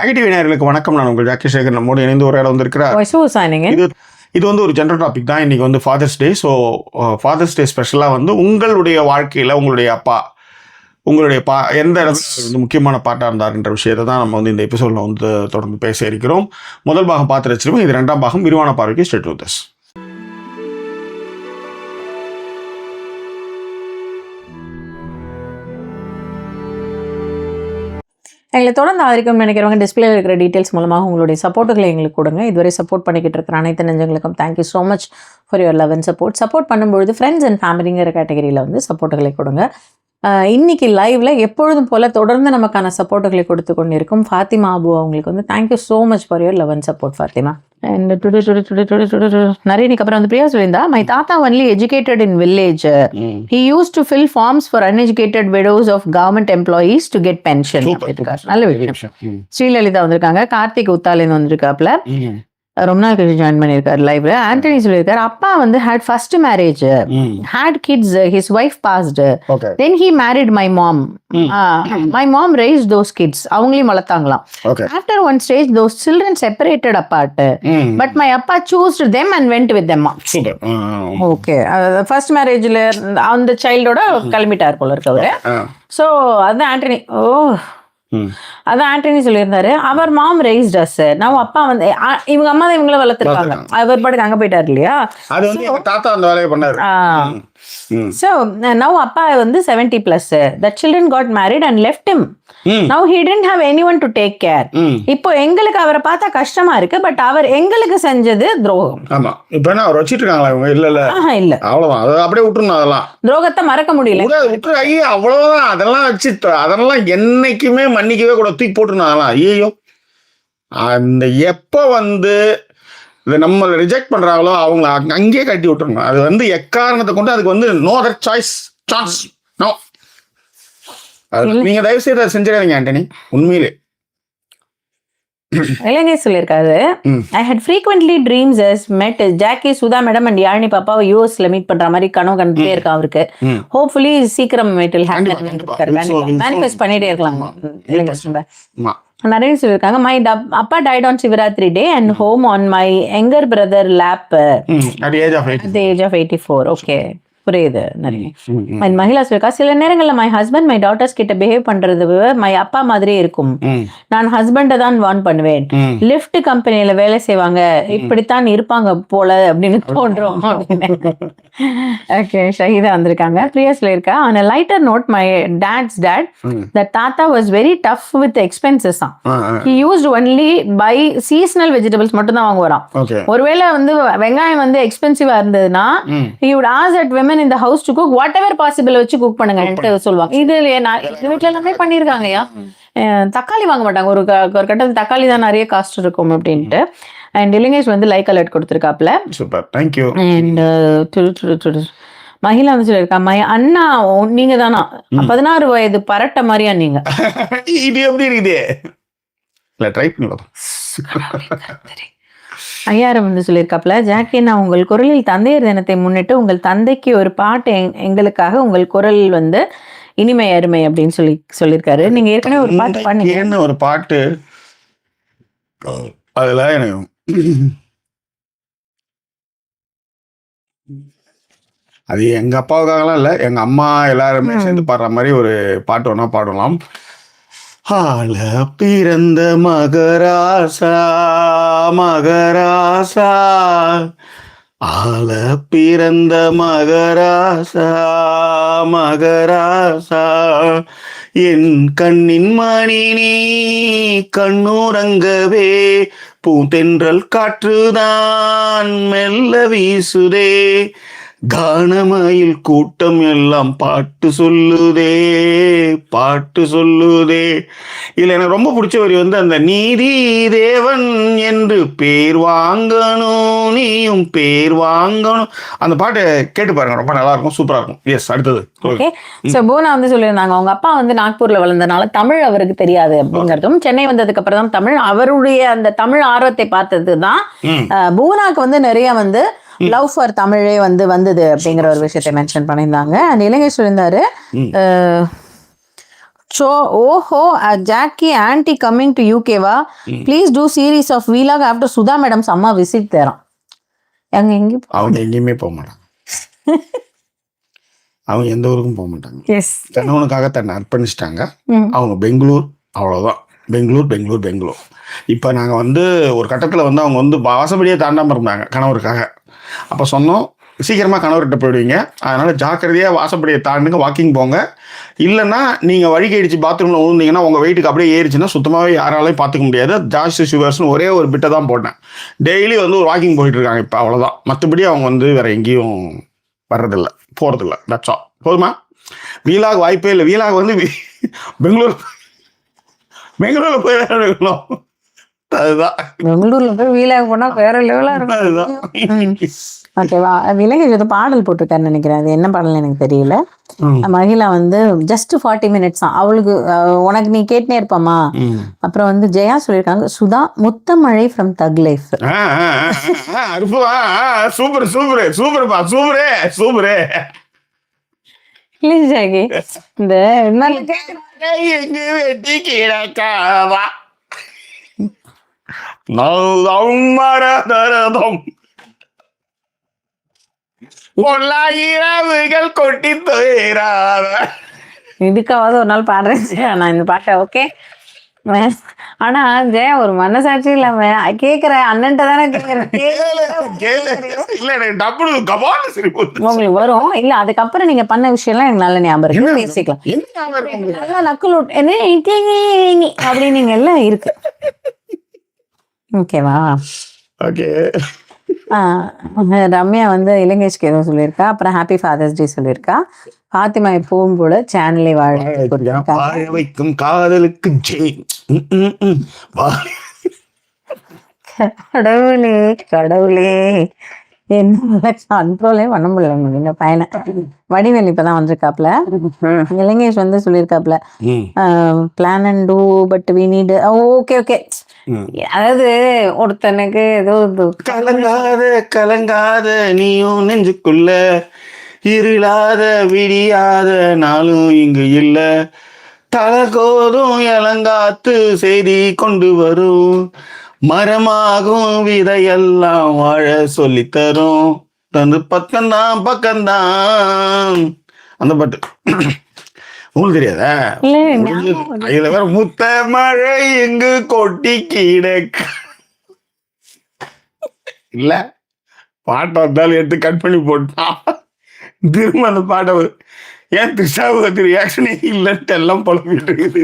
Jackie நேயர்களுக்கு வணக்கம். நான் உங்கள் ஜாக்கி சேகர். நம்மோடு இணைந்து ஒரு இடம் வந்திருக்கிறார். இது வந்து ஒரு ஜென்ரல் டாபிக் தான். இன்னைக்கு வந்து ஃபாதர்ஸ் டே. ஸோ ஃபாதர்ஸ் டே ஸ்பெஷலாக வந்து உங்களுடைய வாழ்க்கையில் உங்களுடைய அப்பா எந்த இடத்துல வந்து முக்கியமான பாட்டாக இருந்தாருன்ற விஷயத்தை தான் நம்ம வந்து இந்த எபிசோடில் வந்து தொடர்ந்து பேச இருக்கிறோம். முதல் பாகம் பார்த்து வச்சிருக்கோம். இது 2ஆம் பாகம் விரிவான பார்வைக்கு ஸ்ட்ரெயிட் வித் அஸ். எங்களை தொடர்ந்து ஆதரிக்கும் நினைக்கிறவங்க டிஸ்பிளேல இருக்கிற டீட்டெயில்ஸ் மூலமாக உங்களுடைய சப்போர்ட்டுகளை எங்களுக்கு கொடுங்க. இதுவரை சப்போர்ட் பண்ணிக்கிட்டு இருக்கிற அனைத்து நெஞ்சங்களுக்கும் thank you so much for your love and support பண்ணும்பொழுது ஃப்ரெண்ட்ஸ் அண்ட் ஃபேமிலிங்கிற கேட்டகரியில் வந்து சப்போர்ட்டுகளை கொடுங்க. இன்னைக்கு லைவ்ல எப்பொழுதும் போல தொடர்ந்து நமக்கான சப்போர்ட்டுகளை கொடுத்து கொண்டிருக்கும் ஃபாத்திமா அபு அவங்களுக்கு வந்து thank you so much for your love and support Fathima. And நரேனிக்கு அப்புறம் வந்து பிரியா சொல்லியிருந்தா, my thatha only educated in village. He use to fill forms for uneducated widows of government employees to get pension. நல்ல விஷயம். ஸ்ரீலலிதா வந்திருக்காங்க. கார்த்திக் உத்தாலேந்து வந்திருக்காப்ல, ரொம்ப நாள் கழிச்சு ஜாயின் பண்ணியிருக்காரு லைவ்ல. ஆண்டனி சொல்லியிருக்காரு, அப்பா வந்து had first marriage, had kids, his wife passed, then he married my mom. My mom raised those kids, அவங்களையும் வளர்த்தாங்களாம். After one stage those children separated apart, but my appa chose them and went with them. Okay, first மேரேஜ்ல அந்த சைல்டோட கிளம்பிட்டார் போல இருக்கு அவரு. So அதுதான் ஆண்டனி. அதான் ஆண்டனி சொல்லியிருந்தாரு, அவர் மாம் ரேஸ்ட் அஸ். நான் அப்பா வந்து இவங்க அம்மா தான் இவங்கள வளர்த்துருக்காங்க. அவர் பாட்டுக்கு அங்க போயிட்டாரு இல்லையா. So now அப்பா வந்து 70+. The children got married and left him. Now he didn't have anyone to take care. இப்போ எங்களுக்கு அவரை பார்த்தா கஷ்டமா இருக்கு, பட் அவர் எங்களுக்கு செஞ்சது துரோகம். ஆமா, இப்போ என்ன அவர் வச்சிட்டு இருக்காங்களா இவங்க? இல்ல இல்ல, அவ்வளவுதான். அதை அப்படியே விட்டுறணும். அதெல்லாம் துரோகத்தை மறக்க முடியல. அவ்வளவுதான். அதெல்லாம் வச்சு அதெல்லாம் என்னைக்குமே மன்னிக்கவே கூட, தூக்கி போட்டுருணும் அதெல்லாம். ஐயோ, அந்த எப்ப வந்து இதை நம்ம ரிஜெக்ட் பண்றாங்களோ அவங்கள அங்கேயே கட்டி விட்டுருணும். அது வந்து எக்காரணத்தை கொண்டு அதுக்கு வந்து நோ அதர் சான்ஸ் நோ. நீங்க தயவு செய்து அதை செஞ்சிடாதீங்க ஆண்டனி. உண்மையிலே இலங்கை சொல்லியிருக்காரு, I had frequently dreams as met Jackie, Sudha madam and Yazhini பாப்பாவை யூஎஸ்ல மீட் பண்ற மாதிரி கனவு கண்டுட்டே இருக்கா அவருக்கு. ஹோப்ஃபுல்லி சீக்கிரம் மேனிஃபெஸ்ட் பண்ணிட்டே இருக்கலாம். நிறைய சொல்லியிருக்காங்க, மை அப்பா tight on Shivaratri day and home on my younger brother lab at the age of 84. Okay, புரியுது. நிறைய மகிழா சொல்லிருக்கா, சில நேரங்கள்ல மை ஹஸ்பண்ட் மை டாட்டர்ஸ் கிட்ட பிஹேவ் பண்றது மை அப்பா மாதிரியே இருக்கும். நான் ஹஸ்பண்டை தான் வார்ன் பண்ணுவேன். லிஃப்ட் கம்பெனியில வேலை செய்வாங்க, இப்படித்தான் இருப்பாங்க போல அப்படின்னு தோன்றும் அப்படின்னு. ஓகே, ஷஹீதா வந்திருக்காங்க. பிரியா சொல்லியிருக்கா, on a lighter note, my dad's dad, the tata was very tough with expenses. He used only buy seasonal vegetables மட்டும் தான் வாங்குவாராம். ஒருவேளை வந்து வெங்காயம் வந்து எக்ஸ்பென்சிவா இருந்ததுன்னா he would ask that women in the house to cook whatever possible வச்சு cook பண்ணுங்க சொல்லுவாங்க. இது வீட்டுல எல்லாமே பண்ணிருக்காங்கயா. தக்காளி வாங்க மாட்டாங்க. ஒரு கட்டத்தில் தக்காளி தான் நிறைய காஸ்ட் இருக்கும் அப்படின்ட்டு. அண்ட் இலங்கேஷ் வந்து லைக் அலர்ட் கொடுத்துருக்காப்ல. Super, thank you. அண்ட் மகிழா வந்து சொல்லியிருக்கா, மை அண்ணா நீங்க தானா 16 வயது பரட்ட மாதிரியா நீங்க? இது எப்படி இருக்குது? ட்ரை பண்ணலாம். ஐயாயிரம் வந்து சொல்லியிருக்காப்ல, ஜாக்கி, நான் உங்கள் குரலில் தந்தையர் தினத்தை முன்னிட்டு உங்கள் தந்தைக்கு ஒரு பாட்டு எங்களுக்காக உங்கள் குரல் வந்து இனிமை அருமை அப்படின்னு சொல்லியிருக்காரு. நீங்க ஏற்கனவே ஒரு பாட்டு பண்ணீங்க. ஒரு பாட்டு அதுல அது எங்க அப்பாவுக்காகலாம் இல்ல, எங்க அம்மா எல்லாருமே சேர்ந்து பாடுற மாதிரி ஒரு பாட்டு வேணா பாடலாம். ஆள பிறந்த மகராசா மகராசா, ஆள பிறந்த மகராசா மகராசா, என் கண்ணின் மணி நீ கண்ணுறங்கவே, பூந்தென்றல் காற்றுதான் மெல்ல வீசுதே, கானமயில் கூட்டம் எல்லாம் பாட்டு சொல்லுதே பாட்டு சொல்லுதே. இதுல எனக்கு ரொம்ப பிடிச்ச வரி வந்து, அந்த நீதி தேவன் என்று பேர் வாங்கணும், நீயும் பேர் வாங்கணும். அந்த பாட்டு கேட்டு பாருங்க, ரொம்ப நல்லா இருக்கும், சூப்பரா இருக்கும். எஸ், அடுத்தது. ஓகே, சோ பூனா வந்து சொல்லியிருந்தாங்க, அவங்க அப்பா வந்து நாக்பூர்ல வளர்ந்தனால தமிழ் அவருக்கு தெரியாது அப்படிங்கிறதும், சென்னை வந்ததுக்கு அப்புறம் தான் தமிழ், அவருடைய அந்த தமிழ் ஆர்வத்தை பார்த்தது தான் பூனாக்கு வந்து நிறைய வந்து லவ் ஃபார் தமிழே வந்தது அப்படிங்கிற ஒரு விஷயத்தை மென்ஷன் பண்ணியிருந்தாங்க. அண்ட் இலங்கை சொல்லியிருந்தாரு, ஸோ ஓஹோ ஜாக்கி ஆன்டி கம்மிங் டு யூகேவா please do series of vlog after Sudha madam amma visit தரோம். அவங்க எங்கேயும் அவங்க எங்கேயுமே போக மாட்டாங்க. அவங்க எந்த ஊருக்கும் போக மாட்டாங்க. எஸ் கணவனுக்காக தன்னை அர்ப்பணிச்சிட்டாங்க. அவங்க பெங்களூர், அவ்வளோதான். பெங்களூர். இப்போ நாங்கள் வந்து ஒரு கட்டத்தில் வந்து அவங்க வந்து வாசப்படியே தாண்டாமல் இருந்தாங்க கணவருக்காக. அப்போ சொன்னோம், சீக்கிரமாக கணவர்கிட்ட போயிடுவீங்க, அதனால் ஜாக்கிரதையாக வாசப்படியை தாண்டுங்க, வாக்கிங் போங்க. இல்லைன்னா நீங்கள் வழி கழிச்சு பாத்ரூமில் விழுந்தீங்கன்னா உங்கள் வெயிட்டுக்கு அப்படியே ஏறிச்சுன்னா சுத்தமாகவே யாராலையும் பார்த்துக்க முடியாது. ஜாஸ்தி சுகர்ஸ்னு ஒரே ஒரு பிட்டை தான் போட்டேன். டெய்லி வந்து ஒரு வாக்கிங் போயிட்டுருக்காங்க இப்போ, அவ்வளோதான். மற்றபடி அவங்க வந்து வேறு எங்கேயும் வர்றதில்லை, போகிறதில்ல. That's all. போதுமா? வீலாக் வாய்ப்பே இல்லை. வீலாக் வந்து பெங்களூரில் போய் வேற இருக்கணும். அதுதான் பெங்களூர்ல போய் வீலாக போனா வேற லெவலா இருக்கும். அதுதான். ஓகேவா? விலங்கேஷ் ஏதோ பாடல் போட்டிருக்காருன்னு நினைக்கிறேன். அது என்ன பாடல் எனக்கு தெரியல. மகிழா வந்து ஜஸ்ட் 40 minutes தான் அவளுக்கு. உனக்கு நீ கேட்டுனே இருப்பாமா. அப்புறம் வந்து ஜெயா சொல்லியிருக்காங்க, சுதா முத்தமழை ஃப்ரம் தக் லைஃப். சூப்பர் சூப்பர் சூப்பர்ப்பா, சூப்பரே சூப்பரே. ஜாகி இந்த எங்கு வெட்டி கிடக்காவா மரதரதம் இரவுகள் கொட்டி தொயிறாத. இதுக்காவது ஒரு நாள் பாடுறேன் நான் இந்த பாட்டை. ஓகே. ஆனா ஜெயா ஒரு மனசாட்சி இல்லாம கேக்குற அண்ணன்ட்ட தானே உங்களுக்கு வரும். இல்ல அதுக்கப்புறம் நீங்க பண்ண விஷயம் எல்லாம் எனக்கு நல்ல ஞாபகம் இருக்கு, பேசிக்கலாம். நக்கல் என்ன அப்படின்னு நீங்க எல்லாம் இருக்கு. ஓகேவா? ஓகே. ரம்யா வந்து இலங்கேஷ்க்கு ஏதோ சொல்லியிருக்கா. அப்புறம் ஹாப்பி ஃபாதர்ஸ் டே சொல்லியிருக்கா. பாத்திமா எப்பவும் போல சேனலை வாழ வைக்கும் காதலுக்கு கடவுளே என்ன கண்ட்ரோலே பண்ண முடியல இந்த பையனை. வடிவேல் இப்பதான் வந்திருக்காப்ல. இலங்கேஷ் வந்து சொல்லியிருக்காப்ல, plan and do but we need. Okay okay. அதாவது ஒருத்தனுக்கு ஏதோ கலங்காத நீயும் நெஞ்சுக்குள்ள இருளாத விடியாத நாளும் இங்கு இல்ல, தலகோதும் இளங்காத்து செய்தி கொண்டு வரும், மரமாகும் விதையெல்லாம் வாழ சொல்லித்தரும், தந்து பக்கம்தான் அந்த பாட்டு உங்களுக்கு தெரியாதா? இதுல வேற முத்த மழை எங்கு கொட்டி கிடக்க இல்ல. பாட்டை வந்தாலும் எடுத்து கட் பண்ணி போட்டான். திரும்ப அந்த பாட்டை ஏன் திரிஷாவுக்கு ரியாக்ஷனே இல்லைன்ட்டு எல்லாம் புலம்பிட்டு இருக்குது.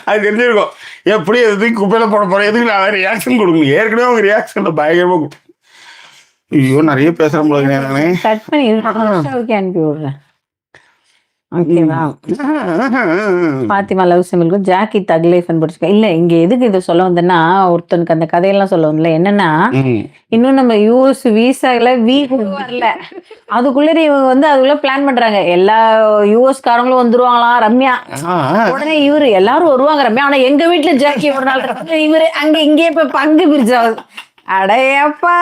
அது தெரிஞ்சிருக்கும் எப்படி எதுக்கு குப்பையில போட போறேன், எதுக்கு நான் ரியாக்ஷன் கொடுக்கணும். ஏற்கனவே அவங்க ரியாக்ஷன்ல பயங்கரமா ஐயோ நிறைய பேசுறேன் போல நானே. கட் பண்ணி அனுப்பி விடுறேன். ஓகேவா? பாத்திமா லவ் சிம்பிளுக்கும் ஜாக்கி தக் லைஃப்னு படிச்சுக்க. இல்ல இங்க எதுக்கு இதை சொல்ல வந்தேன்னா, ஒருத்தனுக்கு அந்த கதையெல்லாம் சொல்ல வந்தல என்னன்னா, இன்னும் நம்ம யூஎஸ் வீசால வரல, அதுக்குள்ள இவங்க வந்து அதுக்குள்ள பிளான் பண்றாங்க. எல்லா யூஎஸ் காரங்களும் வந்துருவாங்களாம். ரம்யா உடனே இவரு எல்லாரும் வருவாங்க ரம்யா, ஆனா எங்க வீட்டுல ஜாக்கி ஒரு நாள் இவரு அங்க இங்கே போய் பங்கு பிரிச்சாவது. அடையப்பா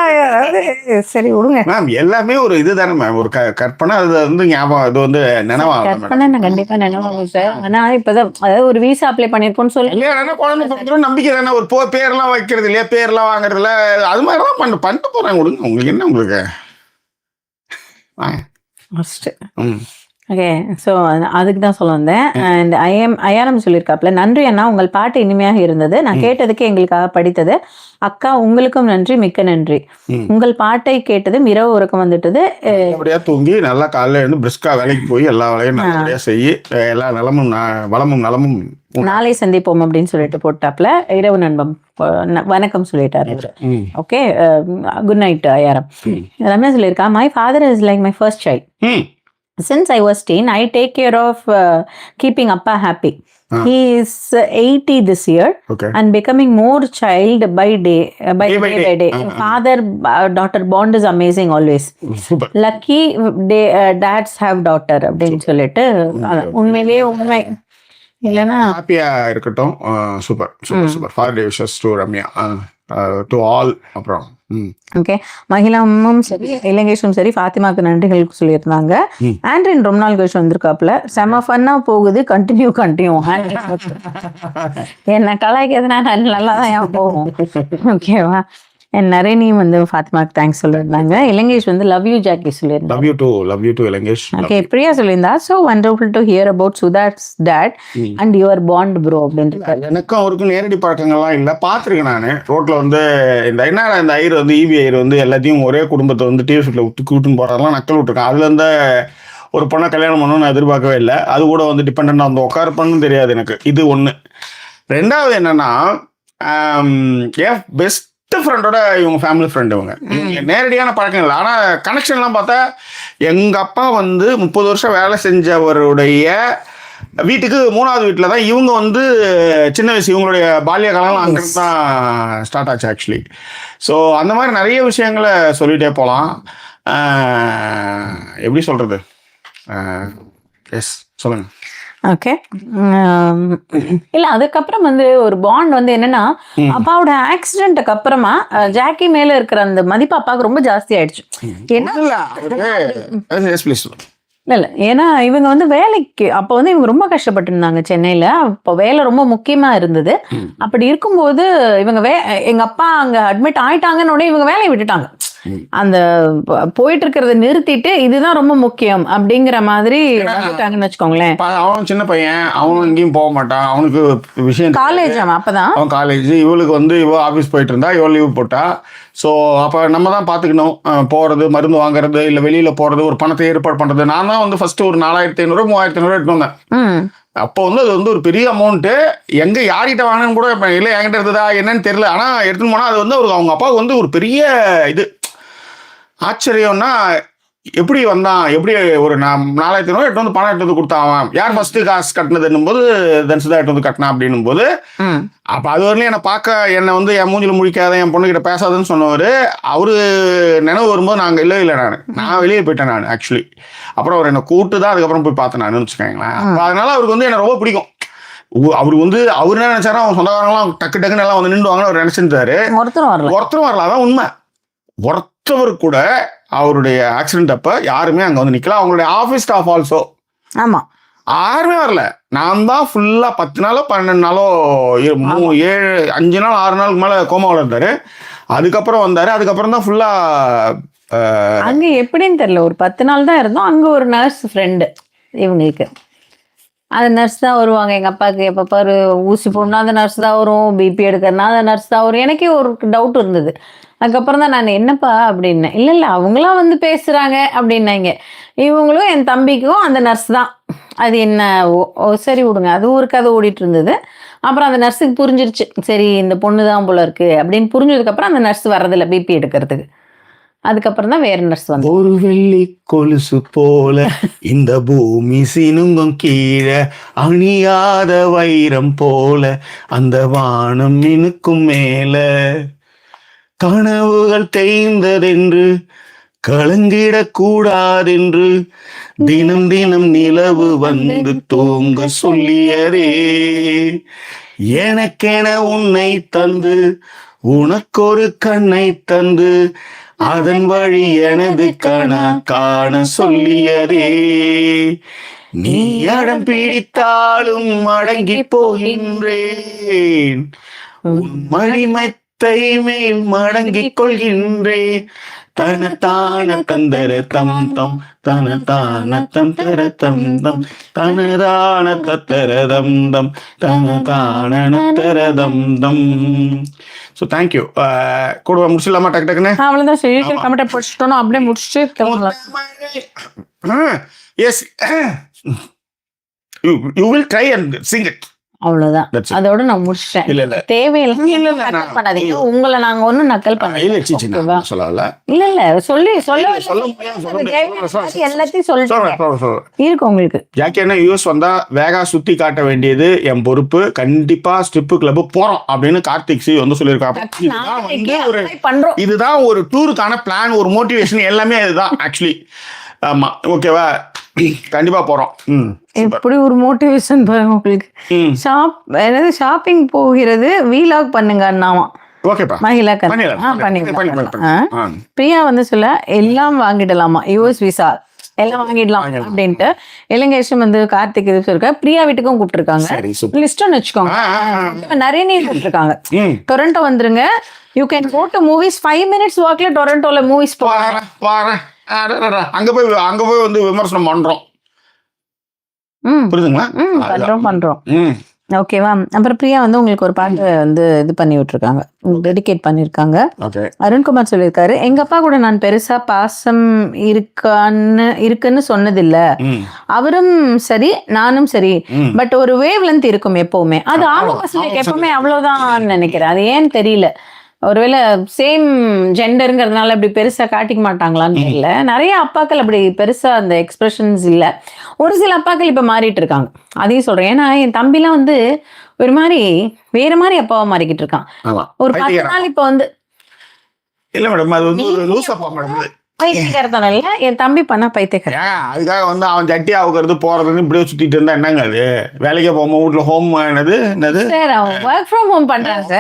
சரி விடுங்க மேம். எல்லாமே ஒரு இதுதானே மேம், ஒரு கற்பனை. அது வந்து ஞாபகம், அது வந்து நினைவாகும். கற்பனை நான் கண்டிப்பா நினைவாகும் சார். ஆனா இப்பதான் அதாவது ஒரு வீசா அப்ளை பண்ணிருக்கோம்னு சொல்லி இல்லையா, குழந்தை பிறகு நம்பிக்கை தானே. ஒரு பேர்லாம் வைக்கிறது இல்லையா, பேர்லாம் வாங்குறதுல அது மாதிரிலாம் பண்ணிட்டு போறாங்க. விடுங்க, உங்களுக்கு என்ன உங்களுக்கு. ஓகே. ஸோ அதுக்கு தான் சொல்ல வந்தேன். அண்ட் ஐஆர்எம் சொல்லியிருக்காப்புல, நன்றி அண்ணா, உங்கள் பாட்டு இனிமையாக இருந்தது, நான் கேட்டதுக்கு எங்களுக்காக படித்தது. அக்கா உங்களுக்கும் நன்றி, மிக்க நன்றி. உங்கள் பாட்டை கேட்டதும் இரவு உறக்கம் வந்துட்டது. அப்படியே தூங்கி நல்லா காலையில இருந்து பிரிஸ்கா வேலைக்கு போய் எல்லா வேலையும் நல்லபடியா செய்ய, எல்லா நலமும் வளமும் நலமும் நாளை சந்திப்போம் அப்படின்னு சொல்லிட்டு போட்டாப்ல. இரவு நண்பம் வணக்கம் சொல்லிட்டாரு. Okay, good night IRM. Ramya சொல்லியிருக்கா, my father is like my first child. Since I was teen, I take care of keeping Appa happy. He is 80 this year, and becoming more child by day by day. Father daughter bond is amazing always. Super. Lucky dads have daughter அப்படின்னு சொல்லிட்டு உண்மையிலேயே உண்மை இல்லைன்னா ஹாப்பியா இருக்கட்டும். Super super super. Father day wishes to Ramya. To all. அப்புறம் okay, மகிழமும் சரி இலங்கேஷும் சரி ஃபாத்திமாக்கு நன்றிகள் சொல்லியிருந்தாங்க. ஆண்ட்ரின் ரொம்ப நாள் கழிச்சு வந்திருக்காப்புல, செம ஃபன்னா போகுது, கண்டினியூ என்ன கலாய்க்கிறதுனா நல்லா தான் போகும். ஓகேவா, நரேனியும் வந்து ஃபாத்திமாக்கு தேங்க்ஸ் சொல்லியிருந்தாங்க. இலங்கேஷ் வந்து லவ் யூ ஜாக்கி சொல்லியிருந்தாங்க. Love you too Ilangesh. Okay, Priya சொல்லியிருந்தா so wonderful to hear about Sudha's dad and your bond bro அப்படின்ட்டு. எனக்கும் அவருக்கும் நேரடி பழக்கங்கள்லாம் இல்லை, பார்த்துருக்கேன் நான் ரோட்டில் வந்து இந்த ஐயர் வந்து ஈவி ஐயர் வந்து எல்லாத்தையும் ஒரே குடும்பத்தை வந்து டிவி ஷூட்டில் கூட்டுன்னு போகிறதெல்லாம் நக்கல் விட்டுருக்கேன். அதுல இருந்து ஒரு பொண்ணை கல்யாணம் பண்ணணும்னு நான் எதிர்பார்க்கவே இல்லை. அது கூட வந்து டிபெண்டாக வந்து உட்காருப்பன்னு தெரியாது எனக்கு. இது ஒன்று. ரெண்டாவது என்னன்னா, என் பெஸ்ட் ஃப்ரெண்டோட இவங்க ஃபேமிலி ஃப்ரெண்ட். இவங்க நேரடியான பழக்கம் இல்லை, ஆனால் கனெக்ஷன்லாம் பார்த்தா எங்கள் அப்பா வந்து 30 வருஷம் வேலை செஞ்சவருடைய வீட்டுக்கு 3வது வீட்டில் தான் இவங்க வந்து சின்ன வயசு, இவங்களுடைய பால்ய காலம் அங்கிருந்து தான் ஸ்டார்ட் ஆச்சு ஆக்சுவலி. ஸோ அந்த மாதிரி நிறைய விஷயங்களை சொல்லிகிட்டே போகலாம். எப்படி சொல்கிறது? எஸ், சொல்லுங்கள். ஓகே, இல்ல அதுக்கப்புறம் வந்து ஒரு பாண்ட் வந்து என்னன்னா, அப்பாவோட ஆக்சிடென்ட்க்கு அப்புறமா ஜாக்கி மேல இருக்கிற அந்த மதிப்பு அப்பாவுக்கு ரொம்ப ஜாஸ்தி ஆயிடுச்சு. இல்ல ஏன்னா இவங்க வந்து வேலைக்கு அப்போ வந்து இவங்க ரொம்ப கஷ்டப்பட்டு இருந்தாங்க சென்னையில. அப்போ வேலை ரொம்ப முக்கியமா இருந்தது. அப்படி இருக்கும்போது இவங்க எங்க அப்பா அங்க அட்மிட் ஆயிட்டாங்கன்னு உடனே இவங்க வேலையை விட்டுட்டாங்க. அந்த போயிட்டு இருக்கிறத நிறுத்திட்டு இதுதான் ரொம்ப முக்கியம் அப்படிங்கிற மாதிரி வந்துட்டாங்கன்னு வச்சுக்கோங்களேன். அவன் சின்ன பையன், அவனும் எங்கேயும் போக மாட்டான். அவனுக்கு விஷயம் காலேஜ், அப்பதான் அவன் காலேஜ். இவளுக்கு வந்து இவ ஆஃபீஸ் போயிட்டு இருந்தா, இவள் லீவ் போட்டா. ஸோ அப்போ நம்ம தான் பார்த்துக்கணும், போகிறது, மருந்து வாங்குறது, இல்லை வெளியில் போகிறது, ஒரு பணத்தை ஏற்பாடு பண்ணுறது. நான் தான் வந்து ஃபர்ஸ்ட் ஒரு 4500 3500 எடுத்து வந்தேன். அப்போ வந்து அது வந்து ஒரு பெரிய அமௌண்ட்டு. எங்கே யார்கிட்ட வாங்கினு கூட இப்போ இல்லை, என்கிட்ட இருந்ததா என்னன்னு தெரியல. ஆனால் எடுத்துன்னு போனால் அது வந்து அவங்க அப்பாவுக்கு வந்து ஒரு பெரிய இது ஆச்சரியம்னா, எப்படி வந்தான், எப்படி ஒரு 4500 எட்டு வந்து பணம் எடுத்து வந்து கொடுத்தான், யார் ஃபர்ஸ்ட் காசு கட்டினதுன்னும் போது தன்சுதா எடுத்து வந்து கட்டினா அப்படின்னும் போது, அப்போ அது வரலையும் என்னை பார்க்க, என்னை வந்து என் மூஞ்சில முழிக்காத, என் பொண்ணுகிட்ட பேசாதுன்னு சொன்னவர். அவரு நினைவு வரும்போது நாங்கள் இல்லை நான் வெளியே போயிட்டேன் நான் ஆக்சுவலி. அப்புறம் அவர் என்னை கூப்பிட்டு தான் அதுக்கப்புறம் போய் பார்த்தேன் நான், வச்சுக்கோங்களேன். அதனால அவருக்கு வந்து என்னை ரொம்ப பிடிக்கும். அவரு வந்து அவர் என்ன நினைச்சாரோ, அவங்க சொந்தக்காரங்களாம் டக்குன்னு எல்லாம் வந்து நின்றுவாங்கன்னு அவர் நினைச்சிருந்தாரு. ஒருத்தரும் வரல, அதான் உண்மை. ஒருத்தவர் கூட அவருடைய ஆக்சிடென்ட் அப்ப யாருமே அங்க வந்து நிக்கல. அவங்களுடைய ஆபீஸ் ஸ்டாஃப் ஆல்சோ யாருமே வரல. நான் தான் ஃபுல்லா 10 நாளோ 12 நாளோ 5 நாள் 6 நாளுக்கு மேல கோமாவில் இருந்தாரு. அதுக்கப்புறம் வந்தாரு. அதுக்கப்புறம் தான் ஃபுல்லா அங்க எப்படின்னு தெரியல, ஒரு 10 நாள் தான் இருந்தோம். அங்க ஒரு நர்ஸ் ஃப்ரெண்டு இவங்களுக்கு, அந்த நர்ஸ் தான் வருவாங்க. எங்கள் அப்பாவுக்கு எப்போ பாரு ஊசி போடணும் அந்த நர்ஸ் தான் வரும், பிபி எடுக்கிறனா அந்த நர்ஸ் தான் வரும். எனக்கே ஒரு டவுட் இருந்தது. அதுக்கப்புறம் தான் நான் என்னப்பா அப்படின்னேன். இல்லை அவங்களாம் வந்து பேசுகிறாங்க அப்படின்னாங்க. இவங்களும் என் தம்பிக்கும் அந்த நர்ஸ் தான். அது என்ன சரி விடுங்க, அது ஒரு கதை ஓடிட்டு இருந்தது. அப்புறம் அந்த நர்ஸுக்கு புரிஞ்சிருச்சு, சரி இந்த பொண்ணு தான் போல இருக்கு அப்படின்னு புரிஞ்சதுக்கப்புறம் அந்த நர்ஸ் வர்றதில்ல பிபி எடுக்கிறதுக்கு. அதுக்கப்புறம் தான் வேற நர்ஸ் வந்து, ஒரு வெள்ளி கொலுசு போல இந்த பூமி சினுங்கும் கீழே, அணியாத வைரம் போல அந்த வானம் மினுக்கும் மேல, கனவுகள் தேய்ந்ததென்று கலங்கிடக் கூடாதென்று தினம் தினம் நிலவு வந்து தூங்க சொல்லியதே, எனக்கென உன்னை தந்து உனக்கொரு கண்ணை தந்து அதன் வழி எனது காண சொல்லியதே, நீ அடம் பிடித்தாலும் அடங்கி போகின்றேன், உன் மடிமெத்தை மேல் மடங்கிக் கொள்கின்றேன், தனதான தந்தர தம் தம் தனதான தந்தர தம் தம் தனதான தத்தர தம் தம் தனதான நத்தர தம் தம். So thank you. கூட முடிச்சிடலாமா? டக்குன்னு அவ்வளோதான். சரி, கமெண்ட் படிச்சுட்டோம், அப்படியே முடிச்சுட்டு yes you will try and sing it. அவ்வளவுதான், அதோட நான் முடிச்சிட்டேன். இல்ல தேவையில்லை பண்ணாதீங்க, உங்களை நாங்க ஒன்னும் நக்கல் பண்ணல. இல்ல சொல்லி எல்லாத்தையும் சொல்லிட்டு இருக்கு உங்களுக்கு. ஜாக்கி என்ன யூஎஸ் வந்தா வேகா சுத்தி காட்ட வேண்டியது என் பொறுப்பு. கண்டிப்பா ஸ்ட்ரிப் கிளப் போறோம் அப்படின்னு கார்த்திக் சி வந்து சொல்லியிருக்காங்க. இதுதான் ஒரு டூருக்கான பிளான், ஒரு மோட்டிவேஷன், எல்லாமே இதுதான் ஆக்சுவலி. ஆமா, ஓகேவா? கண்டிப்பா போறோம். எப்படி ஒரு மோட்டிவேஷன் பாருங்க உங்களுக்கு. ஷாப்பிங் போகிறது வீலாக் பண்ணுங்க அண்ணாமா. ஓகேப்பா. மகிழா பண்ணிடலாம். பண்ணிடலாம். பிரியா வந்து சொல்ல எல்லாம் வாங்கிடலாமா, யூஎஸ் விசா எல்லாம் வாங்கிடலாம் அப்படின்ட்டு. இலங்கேஷம் வந்து கார்த்திக் இது சொல்லிருக்க. பிரியா வீட்டுக்கும் கூப்பிட்டுருக்காங்க. லிஸ்ட்னு வச்சுக்கோங்க. நிறைய நீர் கூப்பிட்டுருக்காங்க. டொரண்டோ வந்துருங்க. You can go to movies 5 minutes வாக்ல டொரண்டோல மூவிஸ் பாறேன். அங்க போய் வந்து விமர்சனம் பண்றோம். புரியுதுங்களா? பண்றோம். ஓகேவா? அப்புறம் பிரியா வந்து உங்களுக்கு ஒரு பாட்டு வந்து இது பண்ணி விட்டுருக்காங்க, டெடிகேட் பண்ணிருக்காங்க. அருண்குமார் சொல்லியிருக்காரு, எங்க அப்பா கூட நான் பெருசா பாசம் இருக்குன்னு சொன்னதில்ல. அவரும் சரி நானும் சரி, பட் ஒரு வேவ் லென்த் இருக்கும் எப்பவுமே. அது ஆமா பசங்களுக்கு எப்பவுமே அவ்வளவுதான் நினைக்கிறேன். அது ஏன்னு தெரியல. ஒருவேளை சேம் ஜெண்டருங்கிறதுனால அப்படி பெருசா காட்டிக்க மாட்டாங்களான்னு தெரியல. நிறைய அப்பாக்கள் அப்படி பெருசா அந்த எக்ஸ்பிரஷன்ஸ் இல்லை. ஒரு சில அப்பாக்கள் இப்ப மாறிட்டு இருக்காங்க, அதையும் சொல்றேன். ஏன்னா என் தம்பிலாம் வந்து ஒரு மாதிரி வேற மாதிரி அப்பாவா மாறிக்கிட்டு இருக்கான். ஒரு 10 நாள் இப்ப வந்து இல்ல மேடம், அது வந்து ஒரு லூஸ் அப்பா மேடம். பைத்தியக்காரத்தனம் இல்ல, என் தம்பி பண்ணா பைத்தியக்காரன். அதுக்காக வந்து அவன் ஜட்டி ஆகுறது போறதுன்னு இப்படியே சுத்திட்டு இருந்தா என்னங்க அது? வேலைக்கே போகாம வீட்டுல ஹோம் என்னது ஒர்க் ஃப்ரம் ஹோம் பண்றாங்க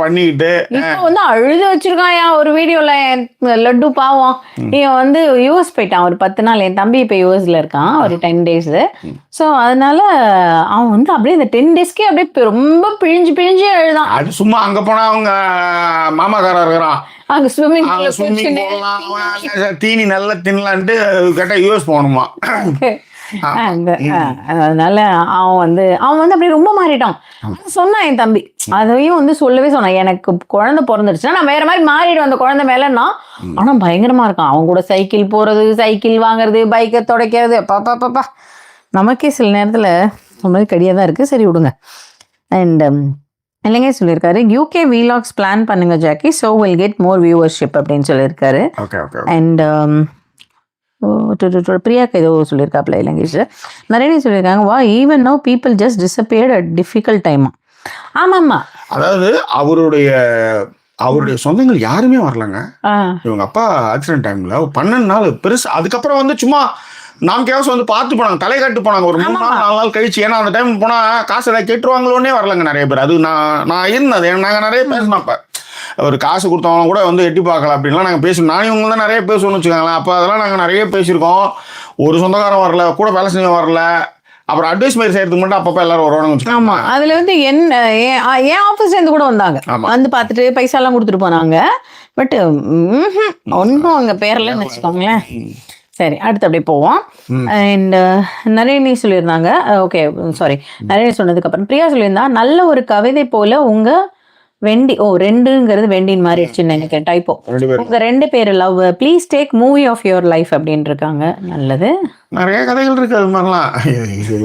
பண்ணிக்கிட்டு இப்போ வந்து அழுது வச்சிருக்கான். ஒரு வீடியோல லட்டு பாவம், இவன் வந்து யூஎஸ் போயிட்டான் ஒரு 10 நாள். என் தம்பி இப்ப யூஎஸ்ல இருக்கான் ஒரு 10 days. ஸோ அதனால அவன் வந்து அப்படியே இந்த 10 daysக்கே அப்படியே ரொம்ப பிழிஞ்சு எழுதான். அது சும்மா அங்க போனா அவங்க மாமாக்காரா இருக்கிறான், அங்க ஸ்விம்மிங் தீனி நல்லா தின்னலான்ட்டு கேட்டா யூஎஸ் போகணுமா. அதனால அவன் வந்து அப்படியே ரொம்ப மாறிட்டான். சொன்னான் என் தம்பி, அதையும் வந்து சொல்லவே சொன்னான், எனக்கு குழந்தை பிறந்துடுச்சுன்னா நான் வேற மாதிரி மாறிடுவேன் அந்த குழந்தை மேலன்னா. ஆனா பயங்கரமா இருக்கான். அவன் கூட சைக்கிள் போறது, சைக்கிள் வாங்குறது, பைக்கை துடைக்கிறது, பாப்பா நமக்கே சில நேரத்துல ரொம்ப கடியா தான் இருக்கு. சரி விடுங்க. அண்ட் இல்லைங்க சொல்லியிருக்காரு, யூகே வீலாக்ஸ் பிளான் பண்ணுங்க Jackie, so will get more viewership அப்படின்னு சொல்லியிருக்காரு. அண்ட் பிரியாக்கு ஏதோ சொல்லியிருக்காப்ல இலங்கேஷ். நிறைய சொல்லியிருக்காங்க, வா even no people just disappeared at difficult டைமா. ஆமாம்மா, அதாவது அவருடைய சொந்தங்கள் யாருமே வரலங்க. இவங்க அப்பா ஆக்சிடென்ட் டைம்ல 12 நாள் பெருசு. அதுக்கப்புறம் வந்து சும்மா நாம் கேவசம் வந்து பார்த்து போனாங்க, தலை காட்டு போனாங்க ஒரு 3 நாள் 4 நாள் கழிச்சு. ஏன்னா அந்த டைம் போனா காசு ஏதாவது கேட்டுருவாங்களோன்னே வரலங்க நிறைய பேர். அது நான் இருந்தது, நாங்கள் நிறைய பேசணும். அப்ப ஒரு காசு கொடுத்தவங்க கூட வந்து எட்டி பார்க்கல அப்படின்லாம் நாங்கள் பேசணும். நான் இவங்க தான் நிறைய பேசணும்னு வச்சுக்காங்களேன். அப்போ அதெல்லாம் நாங்கள் நிறைய பேசியிருக்கோம். ஒரு சொந்தக்காரம் வரல, கூட வேலை செஞ்ச வரல. அப்புறம் அட்வைஸ் மாதிரி செய்யறதுக்கு மட்டும் அப்பப்போ எல்லாரும் வருவாங்க. ஆமா, அதுல வந்து என் ஆஃபீஸ்ல இருந்து கூட வந்தாங்க, வந்து பார்த்துட்டு பைசா எல்லாம் கொடுத்துட்டு போனாங்க. பட் ஒன்றும் அங்க பேரலன்னு வச்சுக்கோங்களேன். சரி, அடுத்து அப்படியே போவோம். அண்ட் நிறைய சொல்லியிருந்தாங்க. ஓகே சாரி, நிறைய சொன்னதுக்கு அப்புறம் பிரியா சொல்லியிருந்தா, நல்ல ஒரு கவிதை போல உங்க வெண்டி, ரெண்டுங்கிறது வெண்டின் மாதிரி நினைக்கிறேன் டைப்போ. உங்க 2 பேர் love, please take movie of your life அப்படின்னு இருக்காங்க. நல்லது, நிறைய கதைகள் இருக்கு. அது மாதிரிலாம்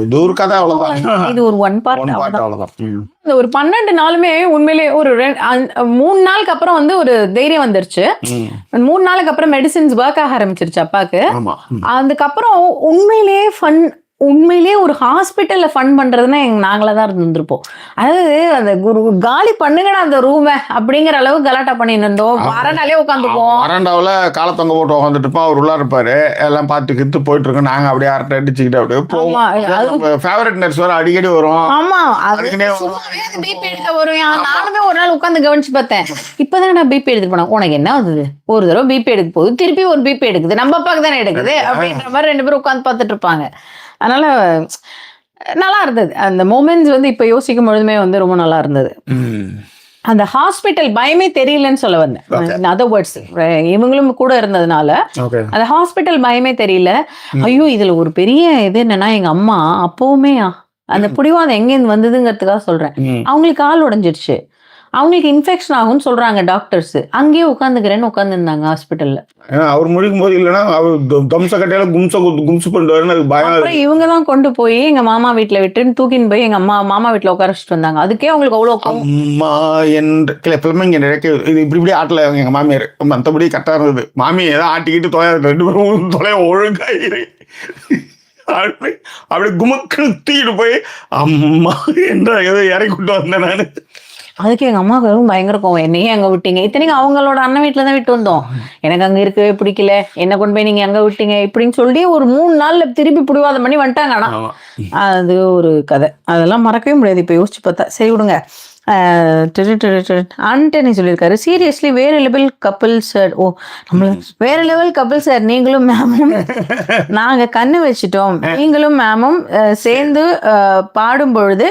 இது ஒரு கதை, அவ்வளவுதான். இது ஒரு 1 part அவ்வளவுதான். இந்த ஒரு 12 நாளுமே உண்மையிலே ஒரு 3 நாளுக்கு அப்புறம் வந்து ஒரு தைரியம் வந்துருச்சு. 3 நாளுக்கு அப்புறம் மெடிசின்ஸ் ஒர்க் ஆக ஆரம்பிச்சிருச்சு அப்பாக்கு. அதுக்கப்புறம் உண்மையிலேயே ஒரு ஹாஸ்பிட்டல்ல ஃபன் பண்றதுன்னா நாங்களா தான் இருந்திருப்போம். அதாவது அந்த காலி பண்ணுங்கடா அந்த ரூமை அப்படிங்கிற அளவு கலாட்டா பண்ணிட்டு இருந்தோம். வராண்டாலே உட்காந்துப்போம். வராண்டாவில் காலத்தொங்க போட்டு உட்காந்துட்டு இருப்போம். அவர் உள்ள இருப்பாரு, எல்லாம் பார்த்து கித்து போயிட்டு இருக்கோம். நாங்க அப்படியே அரட்டை அடிச்சுக்கிட்டு அப்படியே போவோம். ஃபேவரட் நர்ஸ் வர அடிக்கடி வரும். ஆமா, அதுக்குன்னே பிபி எடுக்க வரும். நானுமே ஒரு நாள் உட்காந்து கவனிச்சு பார்த்தேன். இப்பதான் நான் பிபி எடுத்துட்டு போனேன். உனக்கு என்ன வந்தது? ஒரு தடவை பிபி எடுக்க போகுது, திருப்பி ஒரு பிபி எடுக்குது, நம்ம அப்பாக்கு தானே எடுக்குது அப்படின்ற மாதிரி 2 பேரும் உட்காந்து பார்த்துட்டு இருப்பாங்க. அதனால நல்லா இருந்தது அந்த மூமெண்ட்ஸ். வந்து இப்ப யோசிக்கும் பொழுதுமே வந்து ரொம்ப நல்லா இருந்தது. அந்த ஹாஸ்பிட்டல் பயமே தெரியலன்னு சொல்ல வந்தேன். அதர் வேர்ட்ஸ், இவங்களும் கூட இருந்ததுனால அந்த ஹாஸ்பிட்டல் பயமே தெரியல. ஐயோ, இதுல ஒரு பெரிய இது என்னன்னா, எங்க அம்மா அப்பவுமே அந்த புடிவாதம் எங்கேருந்து வந்ததுங்கிறதுக்காக சொல்றேன். அவங்களுக்கு கால் உடைஞ்சிருச்சு, அவங்களுக்கு இன்ஃபெக்ஷன் ஆகும்னு சொல்றாங்க டாக்டர்ஸ். அங்கேயே உட்காந்துக்கிறேன்னு உட்காந்துருந்தாங்க ஹாஸ்பிட்டல்ல. அவர் முடிக்கும் போது இல்லைன்னா அவர் தம்ச கட்டையில கும்சு பண்ணிட்டு பயம். அப்புறம் இவங்க தான் கொண்டு போய் எங்க மாமா வீட்டுல விட்டுன்னு தூக்கின்னு போய் எங்க மாமா வீட்டுல உட்கார வச்சுட்டு வந்தாங்க. அதுக்கே அவங்களுக்கு அவ்வளவு அம்மா என்று எப்பவுமே இங்க இது இப்படி ஆட்டல எங்க மாமியார். மற்றபடி கரெக்டா இருந்தது. மாமி ஏதோ ஆட்டிக்கிட்டு 2 பேரும் தொலைய ஒழுங்காயிரு அப்படி குமக்குன்னு தூக்கிட்டு போய் அம்மா என்ற ஏதோ இறக்கிட்டு வந்தேன் நான். அதுக்கு எங்க அம்மாவுக்கு பயங்கர கோவம், என்னையே அங்க விட்டீங்க. இத்தனைக்கும் அவங்களோட அண்ணன் வீட்டுல தான் விட்டு வந்தோம். எனக்கு அங்க இருக்கவே பிடிக்கல, என்ன கொண்டு போய் நீங்க அங்க விட்டீங்க இப்படின்னு சொல்லி ஒரு 3 நாள்ல திருப்பி பிடிவாதம் பண்ணி வந்துட்டாங்க. ஆனா அது ஒரு கதை, அதெல்லாம் மறக்கவே முடியாது இப்ப யோசிச்சு பார்த்தா. சரி விடுங்க. ஆண்டனி சொல்லியிருக்காரு, சீரியஸ்லி வேற லெவல் கப்பிள் சார். ஓ, நம்மள வேற லெவல் கப்பிள் சார், நீங்களும் மேமும் நாங்க கண்ணு வச்சிட்டோம். நீங்களும் மேமும் சேர்ந்து பாடும் பொழுது,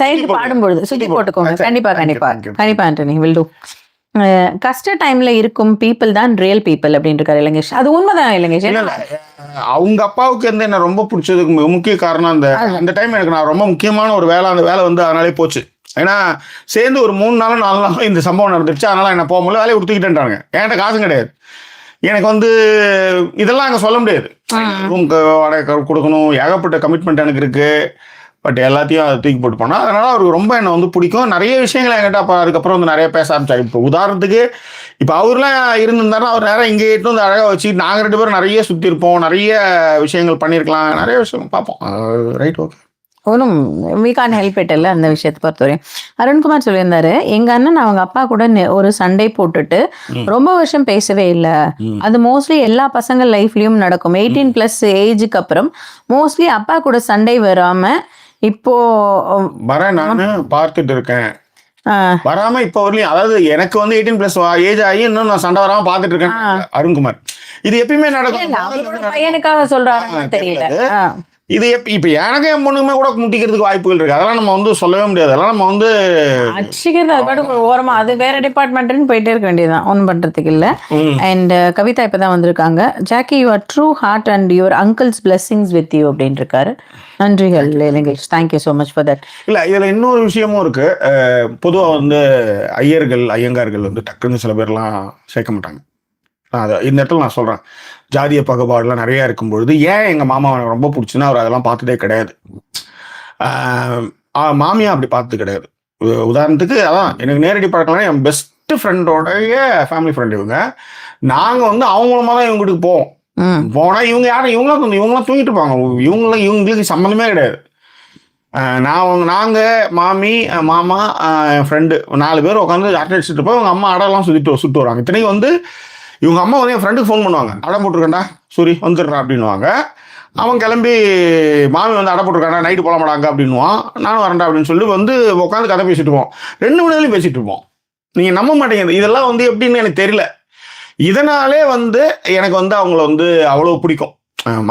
சேர்ந்து பாடும் பொழுது சுத்தி போட்டுக்கோங்க. கண்டிப்பா கண்டிப்பா கண்டிப்பா ஆண்டனி, வில் டூ. கஷ்ட டைம்ல இருக்கும் பீப்புள் தான் ரியல் பீப்புள் அப்படின்னு இருக்காரு இலங்கேஷ். அது உண்மைதான் இலங்கேஷ். அவங்க அப்பாவுக்கு வந்து என்ன ரொம்ப பிடிச்சதுக்கு முக்கிய காரணம் அந்த டைம் எனக்கு நான் ரொம்ப முக்கியமான ஒரு வேலை, அந்த வேலை வந்து அதனாலே போச்சு. ஏன்னா சேர்ந்து ஒரு 3 நாளோ 4 நாளோ இந்த சம்பவம் நடந்துருச்சு. அதனால என்ன போகும்போது வேலையை கொடுத்துக்கிட்டேன்றாங்க. என்கிட்ட காசும் கிடையாது. எனக்கு வந்து இதெல்லாம் அங்கே சொல்ல முடியாது. ரூம்க்கு வாடகை கொடுக்கணும், ஏகப்பட்ட கமிட்மெண்ட் எனக்கு இருக்கு. பட் எல்லாத்தையும் அதை தூக்கி போட்டு போனால் அதனால அவருக்கு ரொம்ப என்னை வந்து பிடிக்கும். நிறைய விஷயங்கள் என்கிட்ட அப்போ அதுக்கப்புறம் வந்து நிறைய பேச ஆரம்பிச்சாரு. இப்போ உதாரணத்துக்கு இப்போ அவர்லாம் இருந்திருந்தாருன்னா அவர் நேரம் இங்கே இட்டு வந்து அழகாக வச்சு நாங்கள் 2 பேரும் நிறைய சுற்றி இருப்போம், நிறைய விஷயங்கள் பண்ணியிருக்கலாம், நிறைய விஷயம் பார்ப்போம். ரைட், ஓகே, ஒன்றும் வி கான் ஹெல்ப் இட் இல்லை அந்த விஷயத்தை பொறுத்தவரையும். அருண்குமார் சொல்லியிருந்தாரு, எங்க அண்ணன் அவங்க அப்பா கூட ஒரு சண்டை போட்டுட்டு ரொம்ப வருஷம் பேசவே இல்லை. அது மோஸ்ட்லி எல்லா பசங்க லைஃப்லயும் நடக்கும். 18+ ஏஜுக்கு அப்புறம் மோஸ்ட்லி அப்பா கூட சண்டை வராம இப்போ நான் பார்த்துட்டு இருக்கேன். வராம இப்ப வரலையும், அதாவது எனக்கு வந்து 18+ ஏஜ் ஆகி இன்னும் நான் சண்டை வராம பார்த்துட்டு இருக்கேன். அருண்குமார், இது எப்பயுமே நடக்கும். பையனுக்காக சொல்றாங்க தெரியல. இது இப்ப எனக்கு என் பொண்ணுமே கூட முட்டிக்கிறதுக்கு வாய்ப்புகள் இருக்கு. அதெல்லாம் நம்ம வந்து சொல்லவே முடியாது. அதெல்லாம் நம்ம வந்து அடிச்சுக்கிறது அது பாட்டு ஓரமா, அது வேற டிபார்ட்மெண்ட்னு போயிட்டே இருக்க வேண்டியதுதான், ஒன்றும் பண்றதுக்கு இல்லை. அண்ட் கவிதா இப்பதான் வந்திருக்காங்க. Jackie, your true heart and your uncle's blessings with you அப்படின்னு இருக்காரு. நன்றிகள் Ilangesh, thank you so much for that. இல்லை, இதில் இன்னொரு விஷயமும் இருக்கு. பொதுவாக வந்து ஐயங்கார்கள் வந்து டக்குன்னு சில பேர்லாம் சேர்க்க மாட்டாங்க. அதை இந்த இடத்துல நான் சொல்கிறேன், ஜாதிய பாகுபாடுலாம் நிறையா இருக்கும்பொழுது ஏன் எங்கள் மாமா எனக்கு ரொம்ப பிடிச்சுன்னா அவர் அதெல்லாம் பார்த்ததே கிடையாது. மாமியா அப்படி பார்த்தது கிடையாது. உதாரணத்துக்கு அதான் எனக்கு நேரடி பழக்கம்னா என் பெஸ்ட் ஃப்ரெண்டோடைய ஃபேமிலி ஃப்ரெண்ட் இவங்க. நாங்கள் வந்து அவங்க மூலமாக தான் இவங்க வீட்டுக்கு போவோம். போனால் இவங்க யாரும் இவங்களாம் தூங்கிட்டு இருப்பாங்க. இவங்களுக்கு சம்மந்தமே கிடையாது. நாங்கள் மாமி மாமா என் ஃப்ரெண்டு 4 பேர் உட்காந்து அரட்டை அடிச்சுட்டு இருப்போம். இவங்க அம்மா அடெல்லாம் சுட்டு வராங்க. இத்தனைக்கு வந்து இவங்க அம்மா வந்து என் ஃப்ரெண்டுக்கு ஃபோன் பண்ணுவாங்க, அடை போட்டிருக்கேன்டா சூரி வந்துடுறா அப்படின்னுவாங்க. அவன் கிளம்பி மாமி வந்து அடை போட்டிருக்காண்டா நைட்டு போல மாட்டாங்க அப்படின்னுவான். நானும் வரேன்டா அப்படின்னு சொல்லி வந்து உட்காந்து கதை பேசிட்டு இருப்போம். 2 மணி நேரம் பேசிட்டு இருப்போம். நீங்கள் நம்ப மாட்டேங்குது. இதெல்லாம் வந்து எப்படின்னு எனக்கு தெரியல. இதனாலே வந்து எனக்கு வந்து அவங்கள வந்து அவ்வளோ பிடிக்கும்.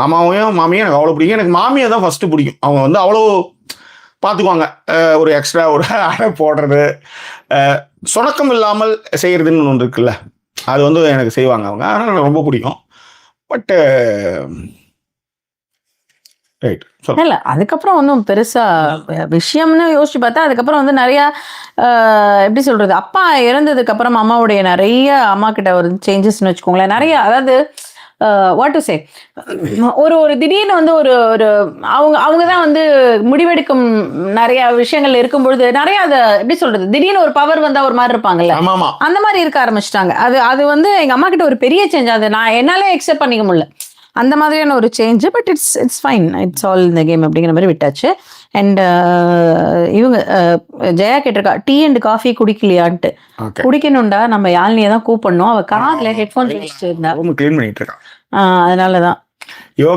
மாமாவையும் மாமியும் எனக்கு அவ்வளோ பிடிக்கும். எனக்கு மாமியை தான் ஃபஸ்ட்டு பிடிக்கும். அவங்க வந்து அவ்வளோ பார்த்துக்குவாங்க. ஒரு எக்ஸ்ட்ரா ஒரு அடை போடுறது, சுணக்கம் இல்லாமல் செய்கிறதுன்னு ஒன்று இருக்குல்ல, அது வந்து எனக்கு செய்வாங்க அவங்க. அதனால் எனக்கு ரொம்ப பிடிக்கும். பட்டு ரைட் இல்லை, அதுக்கப்புறம் ஒன்றும் பெருசா விஷயம்னு யோசிச்சு பார்த்தா அதுக்கப்புறம் வந்து நிறையா எப்படி சொல்றது, அப்பா இறந்ததுக்கு அப்புறம் அம்மாவுடைய நிறைய அம்மா கிட்ட ஒரு சேஞ்சஸ்ன்னு வச்சுக்கோங்களேன். நிறைய, அதாவது வாட் டு சே, ஒரு திடீர்னு வந்து ஒரு அவங்க தான் வந்து முடிவெடுக்கும் நிறைய விஷயங்கள் இருக்கும்பொழுது நிறைய அதை எப்படி சொல்றது, திடீர்னு ஒரு பவர் வந்தா ஒரு மாதிரி இருப்பாங்கல்ல, அந்த மாதிரி இருக்க ஆரம்பிச்சிட்டாங்க. அது வந்து எங்க அம்மா கிட்ட ஒரு பெரிய சேஞ்ச். அது நான் என்னாலே அக்செப்ட் பண்ணிக்க முடியல, அந்த மாதிரியான ஒரு change. But it's fine, it's all இந்த கேம் அப்படிங்கிற மாதிரி விட்டாச்சு. அண்ட் இவங்க ஜெயா கேட்டிருக்கா, டீ அண்ட் காஃபி குடிக்கலையான்ட்டு. குடிக்கணும்டா, நம்ம யாழ்னியை தான் கூப்பிடணும். அவ காதுல ஹெட்ஃபோன் வச்சுட்டு இருந்தா, கிளீன் பண்ணிட்டு இருக்கா. அதனாலதான் இவ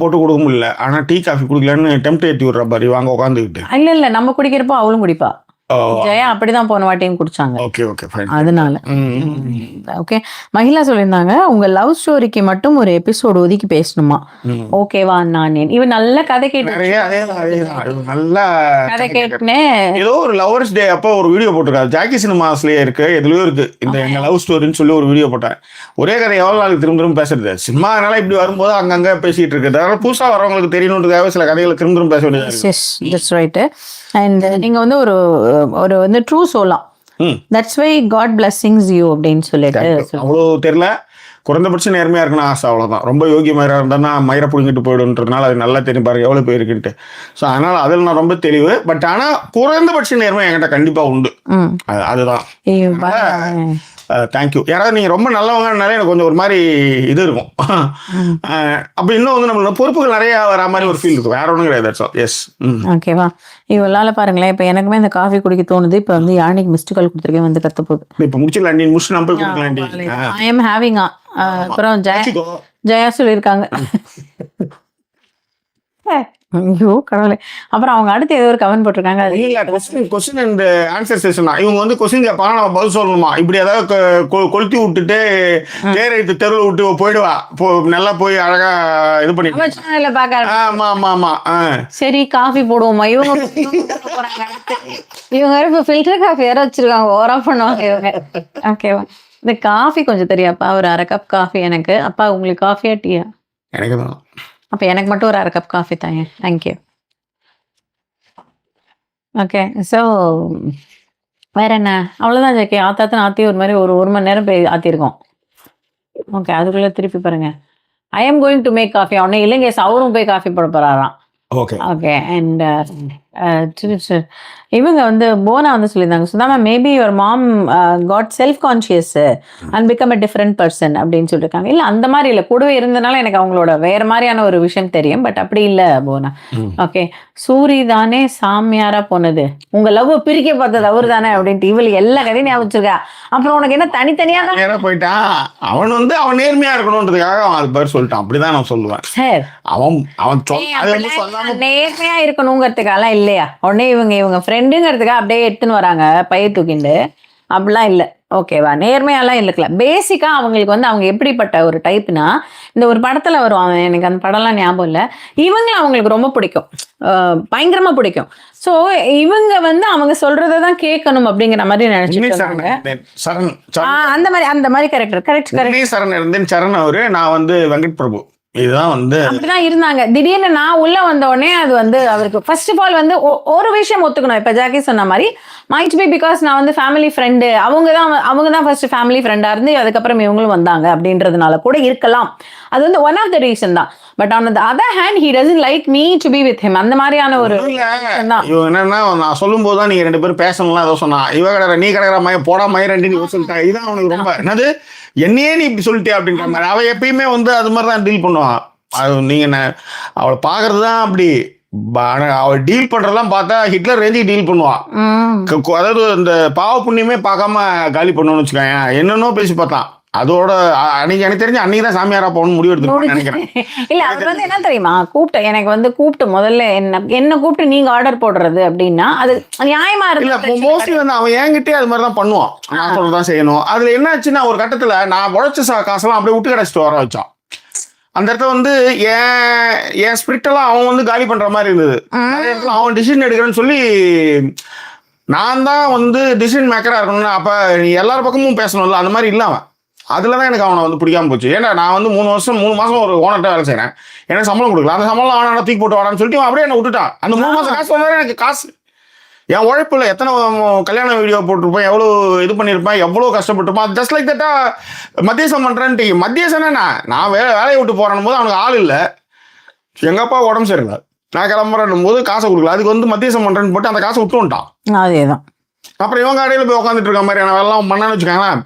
போட்டு கொடுக்க முடியல. ஆனா டீ காஃபி குடிக்கலன்னு டெம்ப்ட் ஏற்றி விடுற பாரு இவங்க உட்காந்துக்கிட்டு. இல்ல நம்ம குடிக்கிறப்போ அவளும் குடிப்பா. ஜெயா அப்படிதான் போன வாட்டியும் குடிச்சாங்க. அதனால ஓகே. மகிழா சொல்லியிருந்தாங்க, உங்க லவ் ஸ்டோரிக்கு மட்டும் ஒரு எபிசோடு ஒதுக்கி பேசணுமா? ஓகேவா நான் இவன் நல்ல கதை கேட்டு நல்லா கதை கேட்டுனே. ஏதோ ஒரு லவர்ஸ் டே அப்போ ஒரு வீடியோ போட்டிருக்காரு, ஜாக்கி சினிமாஸ்லயே இருக்கு, எதுலயும் இருக்கு. இந்த எங்க லவ் ஸ்டோரின்னு சொல்லி ஒரு வீடியோ போட்டேன். ஒரே கதை எவ்வளவு நாளைக்கு திரும்ப பேசுறது, சினிமா அதனால இப்படி வரும்போது அங்கங்க பேசிட்டு இருக்கு. அதனால புதுசா வரவங்களுக்கு தெரியணுன்றதுக்காக சில கதைகளை திரும்ப பேச வேண்டியது. அண்ட் நீங்க வந்து ஒரு வந்து ட்ரூ சொல்லலாம், that's why god blessings you அப்படின்னு சொல்லிட்டு. அவ்வளோ தெரியல, குறைந்தபட்சம் நேர்மையா இருக்குன்னு ஆசை, அவ்வளோதான். ரொம்ப யோகி மயிரா இருந்தா மயிரை பிடிங்கிட்டு போயிடுன்றதுனால அது நல்லா தெரியும் பாருங்க எவ்வளோ போயிருக்குன்ட்டு. ஸோ அதனால அதில் நான் ரொம்ப தெளிவு. பட் ஆனால் குறைந்தபட்ச நேர்மை என்கிட்ட கண்டிப்பா உண்டு. அதுதான். தேங்க்யூ. யாராவது நீங்கள் ரொம்ப நல்லவங்கனாலே எனக்கு கொஞ்சம் ஒரு மாதிரி இது இருக்கும். அப்படி இன்னும் வந்து நம்மளோட பொறுப்புகள் நிறைய வர மாதிரி ஒரு ஃபீல் இருக்கும். வேற ஒன்றும் கிடையாது. எஸ், ஓகேவா. இவளால பாருங்களேன், இப்போ எனக்குமே இந்த காஃபி குடிக்க தோணுது. இப்போ வந்து யானைக்கு மிஸ்டு கால் கொடுத்துருக்கேன், வந்து கத்த போகுது. இப்போ முடிச்சிடலாம், நீ முடிச்சு நம்ம கொடுக்கலாம். I am having. அப்புறம் ஜெயா சொல்லியிருக்காங்க, ஐயோ கடவுளே. அப்புறம் அவங்க அடுத்து ஏதோ ஒரு கமெண்ட் போட்டிருக்காங்க. அது இல்ல கொஸ்டின் அண்ட் ஆன்சர் செஷன் தான். இவங்க வந்து கொஸ்டின் கேட்பாங்க, நம்ம பதில் சொல்லணுமா. இப்படி ஏதாவது கொளுத்தி விட்டுட்டு தேரைத்து தெருவில் விட்டு போயிடுவா, நல்லா போய் அழகா இது பண்ணி சேனல்ல பாக்க. ஆமா ஆமா ஆமா. சரி காஃபி போடுவோமா இவங்க போறாங்க. இவங்க இப்ப ஃபில்டர் காஃபி வேற வச்சிருக்காங்க, ஓரா பண்ணுவாங்க இவங்க. ஓகேவா, இந்த காஃபி கொஞ்சம் தெரியாப்பா, ஒரு 1/2 கப் காஃபி எனக்கு. அப்பா உங்களுக்கு காஃபியா டீயா? எனக்கு தான். அப்போ எனக்கு மட்டும் ஒரு 1/2 கப் காஃபி தாங்க. தேங்க்யூ. ஓகே, ஸோ வேற என்ன, அவ்வளோதான் ஜாக்கி. ஆற்றி ஒரு மாதிரி ஒரு மணி நேரம் போய் ஆற்றிருக்கோம். ஓகே, அதுக்குள்ளே திருப்பி பாருங்க. I am going to make coffee. அவனே இல்லைங்க, அவரும் போய் காஃபி போட போகிறாராம். Okay okay. அண்ட் இவங்க வந்து போனா வந்து சொல்லியிருந்தாங்க, Sudhama maybe your mom got self conscious and become a different person அப்படின்னு சொல்லியிருக்காங்க. இல்லை அந்த மாதிரி இல்லை, கூடவே இருந்தனால எனக்கு அவங்களோட வேற மாதிரியான ஒரு விஷயம் தெரியும், பட் அப்படி இல்லை போனா. ஓகே, சூரி தானே சாமியாரா போனது, உங்க லவ் பிரிக்க பார்த்தது அவரு தானே அப்படின்ட்டு இவளுக்கு எல்லா கதையும் ஞாபகம் வச்சிருக்கா. அப்புறம் உனக்கு என்ன தனித்தனியா தான் போயிட்டான். அவன் வந்து அவன் நேர்மையா இருக்கணும்ன்றதுக்காக அவன் அது பேர் சொல்லிட்டான். அப்படிதான் நான் சொல்லுவேன். சார் அவன் நேர்மையா இருக்கணுங்கிறதுக்காக இல்லையா, உடனே இவங்க ஃப்ரெண்டுங்கிறதுக்காக அப்படியே எடுத்துன்னு வராங்க பைய தூக்கிண்டு. அப்படிலாம் இல்லை. ஓகேவா, நேர்மையாலாம் இருக்கல. பேசிக்கா அவங்களுக்கு வந்து அவங்க எப்படிப்பட்ட ஒரு டைப்னா, இந்த ஒரு படத்துல வருவாங்க, எனக்கு அந்த படம்லாம் ஞாபகம் இல்லை, இவங்களை அவங்களுக்கு ரொம்ப பிடிக்கும், பயங்கரமா பிடிக்கும். ஸோ இவங்க வந்து அவங்க சொல்றதான் கேட்கணும் அப்படிங்கிற மாதிரி நினைச்சிருக்காங்க. அந்த மாதிரி கரெக்ட். சரண் அவரு, நான் வந்து வெங்கட் பிரபு, இதுதான் வந்து அப்படிதான் இருந்தாங்க. திடீர்னு நான் உள்ள வந்த உடனே அது வந்து அவருக்கு ஃபர்ஸ்ட் ஆஃப் ஆல் வந்து ஒரு விஷயம் ஒத்துக்கணும். இப்ப ஜாக்கி சொன்ன மாதிரி மைட் பி பிகாஸ் நான் வந்து ஃபேமிலி ஃப்ரெண்டு, அவங்க தான் ஃபர்ஸ்ட் ஃபேமிலி ஃப்ரெண்டா இருந்து அதுக்கப்புறம் இவங்களும் வந்தாங்க அப்படின்றதுனால கூட இருக்கலாம். அது வந்து ஒன் ஆஃப் த ரீசன் தான். But on the other hand he doesn't like me to be with him. அந்த மாதிரியான ஒரு என்னன்னா, நான் சொல்லும் போதுதான் நீங்க 2 பேரும் பேசணும்லாம் ஏதோ சொன்னா, இவ கடை நீ கடை மய போடா மய 2 நீ சொல்லிட்டா. இதுதான் அவனுக்கு ரொம்ப என்னது, என்னையே நீ இப்படி சொல்லிட்டியா அப்படின்ற மாதிரி. அவ எப்பயுமே வந்து அது மாதிரி தான் டீல் பண்ணுவான். அது நீங்க அவளை பாக்குறது தான் அப்படி, அவள் டீல் பண்றதெல்லாம் பார்த்தா ஹிட்லர் ரேஞ்சுக்கு டீல் பண்ணுவான். அதாவது இந்த பாவ புண்ணியமே பார்க்காம காலி பண்ணணும்னு வச்சுக்கோங்க. என்னன்னோ பேசி பார்த்தான். அதோட எனக்கு தெரிஞ்சு அன்னைக்குதான் சாமியாரா போகணும்னு முடிவு எடுத்து நினைக்கிறேன். இல்ல அவர் வந்து என்ன தெரியுமா, எனக்கு வந்து கூப்பிட்டு முதல்ல என்ன கூப்பிட்டு நீங்க ஆர்டர் போடுறது அப்படின்னா அது நியாயமா இருக்கு. மோஸ்ட்லி வந்து அவன் என்கிட்டே அது மாதிரி தான் பண்ணுவான். நான் சொல்றதான் செய்யணும். அதுல என்ன ஆச்சுன்னா, ஒரு கட்டத்துல நான் உழைச்ச காசெல்லாம் அப்படியே விட்டு கிடைச்சிட்டு வர வச்சான். அந்த இடத்துல வந்து என் ஸ்பிரிட் எல்லாம் அவன் வந்து காலி பண்ற மாதிரி இருந்தது. நிறைய இடத்துல அவன் டிசிஷன் எடுக்கிறேன்னு சொல்லி நான் தான் வந்து டிசிஷன் மேக்கரா இருக்கணும்னு. அப்ப நீ எல்லார் பக்கமும் பேசணும்ல, அந்த மாதிரி இல்லாம அதுலதான் எனக்கு அவனை வந்து பிடிக்காம போச்சு. ஏன்னா நான் வந்து 3 மாசம் ஒரு ஓனர்கிட்ட வேலை செய்யறேன், எனக்கு சம்பளம் கொடுக்கல. அந்த சம்பளம் அவனை தூக்கி போட்டு வாடான்னு சொல்லிட்டு அப்படியே என்ன விட்டுட்டான். அந்த 3 மாசம் காசு வந்தாலும் எனக்கு காசு என் உழைப்புல எத்தனை கல்யாண வீடியோ போட்டிருப்பேன், எவ்வளோ இது பண்ணியிருப்பேன், எவ்வளோ கஷ்டப்பட்டிருப்பான். ஜஸ்ட் லைக் தட்டா மத்தியசம் பண்ணுறேன்ட்டு. மத்தியசனா நான் வேலையை விட்டு போறேன் போது அவனுக்கு ஆள் இல்லை, எங்கள் அப்பா உடம்பு சரியில்லை, நான் கிளம்புறேன் போது காசை கொடுக்கல. அதுக்கு வந்து மத்தியசம் பண்ணுறேன்னு போட்டு அந்த காசை விட்டு வந்துட்டான். அதேதான். அப்புறம் இவங்க கடையில் போய் உட்காந்துட்டு இருக்க மாதிரியான வேலைலாம் பண்ணான்னு வச்சுக்கோங்களேன்.